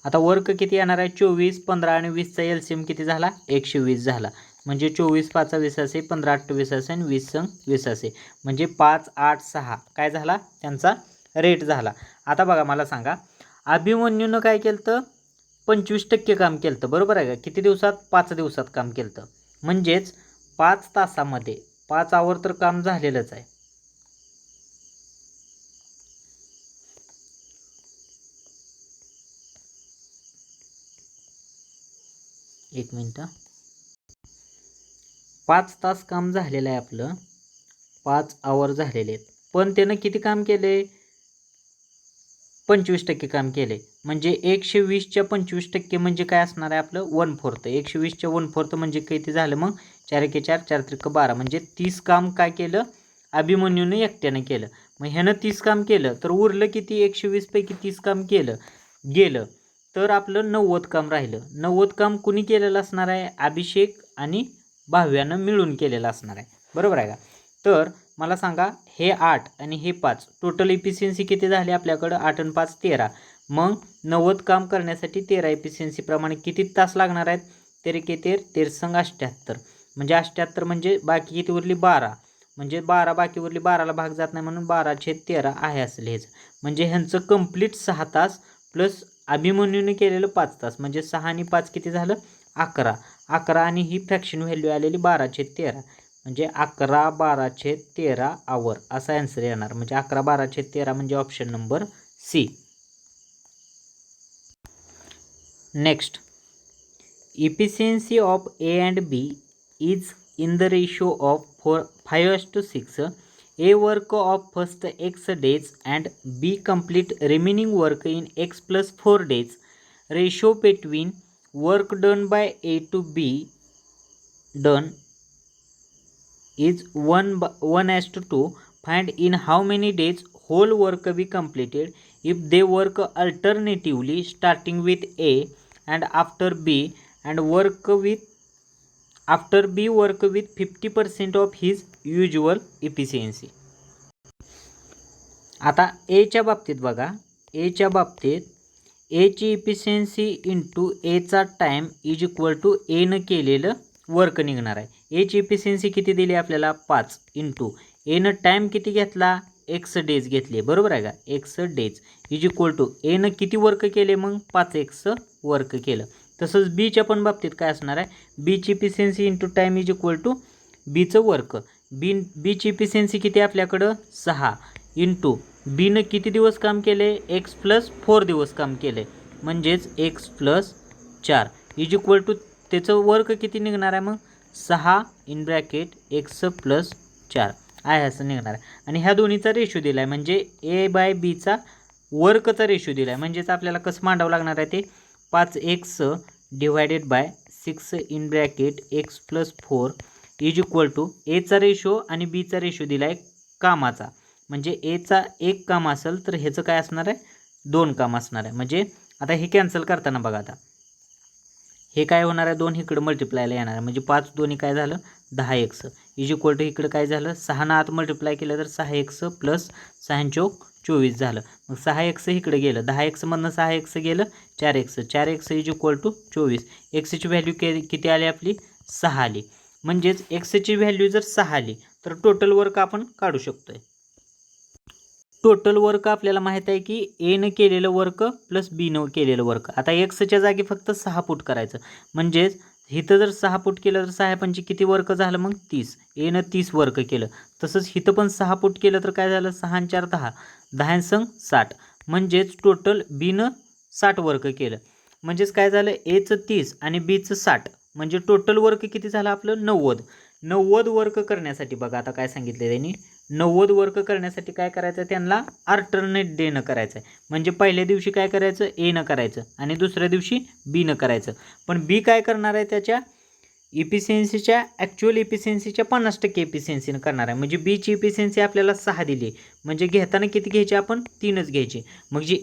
आता वर्क किती येणार आहे 24, 15 आणि 20चा LCM किती झाला 120 झाला. म्हणजे 24 5 20 असे, 15 8 20 असे आणि 20 20 असे. म्हणजे 5 8 6 काय झाला त्यांचा रेट झाला. आता बघा मला सांगा, अभिमन्यूनं काय केलं तर 25% काम केलं तर, बरोबर आहे का? किती दिवसात 5 दिवसात काम केलं तर, म्हणजेच 5 तासामध्ये 5 आवर तर काम झालेलंच आहे. एक मिनिट, 5 तास काम झालेलं आहे आपलं, 5 आवर झालेले आहेत. पण त्यानं किती काम केले 25% काम केले. म्हणजे 120च्या 25% म्हणजे काय असणार आहे आपलं 1/4. 120च्या 1/4 म्हणजे किती झालं मग 4 एके 4 4 त्रिक 12. म्हणजे 30 काम काय केलं अभिमन्यूने एकट्याने केलं. मग ह्यानं 30 काम केलं तर उरलं किती 120 पैकी 30 काम गेलं तर आपलं 90 काम राहिलं. 90 काम कुणी केलेलं असणार आहे अभिषेक आणि भाव्यानं मिळून केलेलं असणार आहे, बरोबर आहे का? तर मला सांगा, हे 8 आणि हे 5 टोटल इफिशियन्सी किती झाली आपल्याकडं 8 आणि 5 13. मग 90 काम करण्यासाठी 13 इफिशियन्सी प्रमाणे किती तास लागणार आहेत 13 के 13 13 संग 78. म्हणजे 78 म्हणजे बाकी किती उरली 12. म्हणजे 12 बाकी उरली, 12ला भाग जात नाही म्हणून 12/13 आहे असेल हेच. म्हणजे ह्यांचं कंप्लीट 6 तास प्लस अभिमन्यूने केलेलं 5 तास. म्हणजे 6 आणि 5 किती झालं 11. 11 आणि ही फ्रॅक्शन व्हॅल्यू आलेली 12/13. म्हणजे 11 12/13 आवर असा आन्सर येणार. म्हणजे 11 12/13 म्हणजे option number C. Next, efficiency of A and B is in the ratio of 5:6. A work of first X days and B complete remaining work in X plus 4 days. Ratio between work done by A to B done is 1:2. Find in how many days whole work be completed if they work alternatively starting with A and after B and after B work with 50% of his usual efficiency. आता Aच्या बाबतीत बघा, Aच्या बाबतीत Aची efficiency into Aचा time is equal to Aनं केलेलं work निघणार आहे. Aची इफिशियन्सी किती दिली आपल्याला 5 इंटू Aनं टाईम किती घेतला X डेज घेतले, बरोबर आहे का? X days is equal to Aनं किती वर्क केले मग 5x वर्क केलं. तसंच बीच्या पण बाबतीत काय असणार आहे, बीची efficiency into time is equal to बीचं वर्क. बीची इफिशियन्सी किती आपल्याकडं 6 इंटू बीनं किती दिवस काम केले X प्लस 4 दिवस काम केले. म्हणजेच X plus 4 is equal to त्याचं वर्क किती निघणार आहे मग 6 इन ब्रॅकेट X प्लस 4 आहे असं निघणार आहे. आणि ह्या दोन्हीचा रेशो दिला आहे म्हणजे A/Bचा वर्कचा रेशो दिला आहे. म्हणजेच आपल्याला कसं मांडावं लागणार आहे ते 5x divided by 6 in bracket X plus 4 is equal to Aचा रेशो आणि Bचा रेशो दिला आहे कामाचा. म्हणजे Aचा 1 काम असेल तर ह्याचं काय असणार आहे 2 काम असणार आहे. म्हणजे आता हे कॅन्सल करताना बघा, आता हे काय होणार आहे 2 इकडं मल्टिप्लायला येणार आहे. म्हणजे 5 दोन्ही काय झालं 10x इज इक्वल टू इकडं काय झालं 6 ना आत मल्टिप्लाय केलं तर 6x प्लस 6 चौक 24 झालं. मग 6x इकडे गेलं, 10x मधनं 6x गेलं 4x इज इक्वल टू 24. एक्सची व्हॅल्यू किती आली आपली 6 आली. म्हणजेच एक्सची व्हॅल्यू जर 6 आली तर टोटल वर्क आपण काढू शकतोय. टोटल वर्क आपल्याला माहित आहे की Aनं केलेलं वर्क प्लस Bनं केलेलं वर्क. आता एक्सच्या जागी फक्त 6 पुट करायचं. म्हणजेच इथं जर 6 पुट केलं तर 6 पंचे किती वर्क झालं मग 30. Aनं 30 वर्क केलं. तसंच इथं पण 6 पुट केलं तर काय झालं 6 आणि 4 10, 10 संग 60. म्हणजेच टोटल Bनं 60 वर्क केलं. म्हणजेच काय झालं Aचं 30 आणि Bचं 60 म्हणजे टोटल वर्क किती झालं आपलं 90 वर्क करण्यासाठी बघा आता काय सांगितलं त्यांनी 90 वर्क करण्यासाठी काय करायचं त्यांना अल्टरनेट डे न करायचं आहे म्हणजे पहिल्या दिवशी काय करायचं ए न करायचं आणि दुसऱ्या दिवशी बी न करायचं पण बी काय करणार आहे त्याच्या इफिशियन्सीच्या ॲक्च्युअल इफिशियन्सीच्या 50% इफिशियन्सीनं करणार आहे म्हणजे बीची इफिशियन्सी आपल्याला 6 दिली म्हणजे घेताना किती घ्यायची आपण 3च घ्यायची मग जी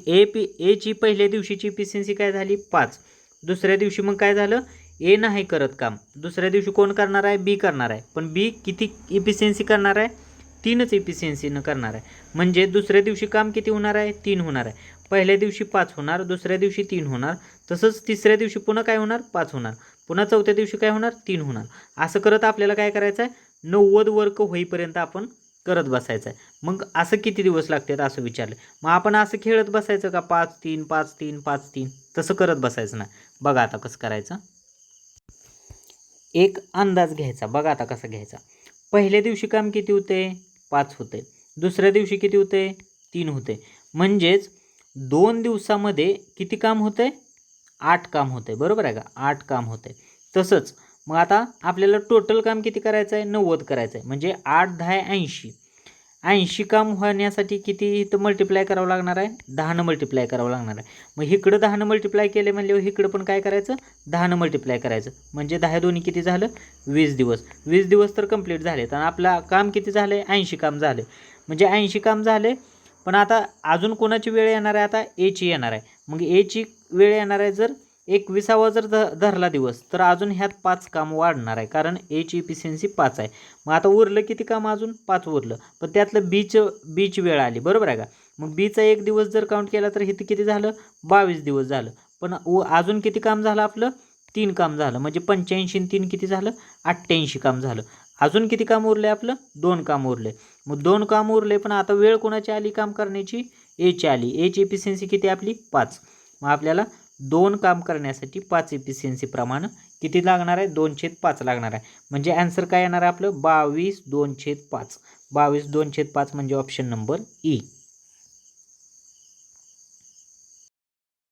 एची पहिल्या दिवशीची इफिशियन्सी काय झाली 5 दुसऱ्या दिवशी मग काय झालं ए नाही करत काम दुसऱ्या दिवशी कोण करणार आहे बी करणार आहे पण बी किती इफिशियन्सी करणार आहे 3च इफिशियन्सीनं करणार आहे म्हणजे दुसऱ्या दिवशी काम किती होणार आहे 3 होणार आहे पहिल्या दिवशी 5 होणार दुसऱ्या दिवशी 3 होणार तसंच तिसऱ्या दिवशी पुन्हा काय होणार 5 होणार पुन्हा चौथ्या दिवशी काय होणार 3 होणार असं करत आपल्याला काय करायचं आहे 90 वर्क होईपर्यंत आपण करत बसायचं आहे मग असं किती दिवस लागतात असं विचारलं मग आपण असं खेळत बसायचं का 5 3 5 3 5 3 तसं करत बसायचं नाही बघा आता कसं करायचं एक अंदाज घ्यायचा बघा आता कसा घ्यायचा पहिल्या दिवशी काम किती होते 5 होते दुसऱ्या दिवशी किती होते 3 होते म्हणजेच 2 दिवसामध्ये किती काम होते 8 काम होते बरोबर आहे का 8 काम होते तसंच मग आता आपल्याला टोटल काम किती करायचं आहे 90 करायचं आहे म्हणजे 8 10 80 काम होण्यासाठी किती इथं मल्टिप्लाय करावं लागणार आहे 10 मल्टिप्लाय करावं लागणार आहे मग इकडं 10 मल्टिप्लाय केले म्हणजे इकडं पण काय करायचं 10 मल्टिप्लाय करायचं म्हणजे 10 दोन्ही किती झालं 20 दिवस तर कंप्लीट झालेत आणि आपलं काम किती झालं 80 काम झाले म्हणजे 80 काम झाले पण आता अजून कोणाची वेळ येणार आहे आता एची येणार आहे मग एची वेळ येणार आहे जर 21वा जर धरला दिवस तर अजून ह्यात 5 काम वाढणार आहे कारण एची इफिशियन्सी 5 आहे मग आता उरलं किती काम अजून 5 उरलं पण त्यातलं बीची वेळ आली बरोबर आहे का मग बीचा एक दिवस जर काउंट केला तर इथे किती झालं 22 दिवस झालं पण अजून किती काम झालं आपलं 3 काम झालं म्हणजे 85 आणि 3 किती झालं 88 काम झालं अजून किती काम उरले आपलं 2 काम उरले मग 2 काम उरले पण आता वेळ कोणाची आली काम करण्याची एची आली एची इफिशियन्सी किती आपली 5 मग आपल्याला 2 काम करण्यासाठी 5 इफिशियन्सी प्रमाणे किती लागणार आहे 2/5 लागणार आहे म्हणजे आन्सर काय येणार आहे आपलं 22/2/5 22/2/5 म्हणजे ऑप्शन नंबर ई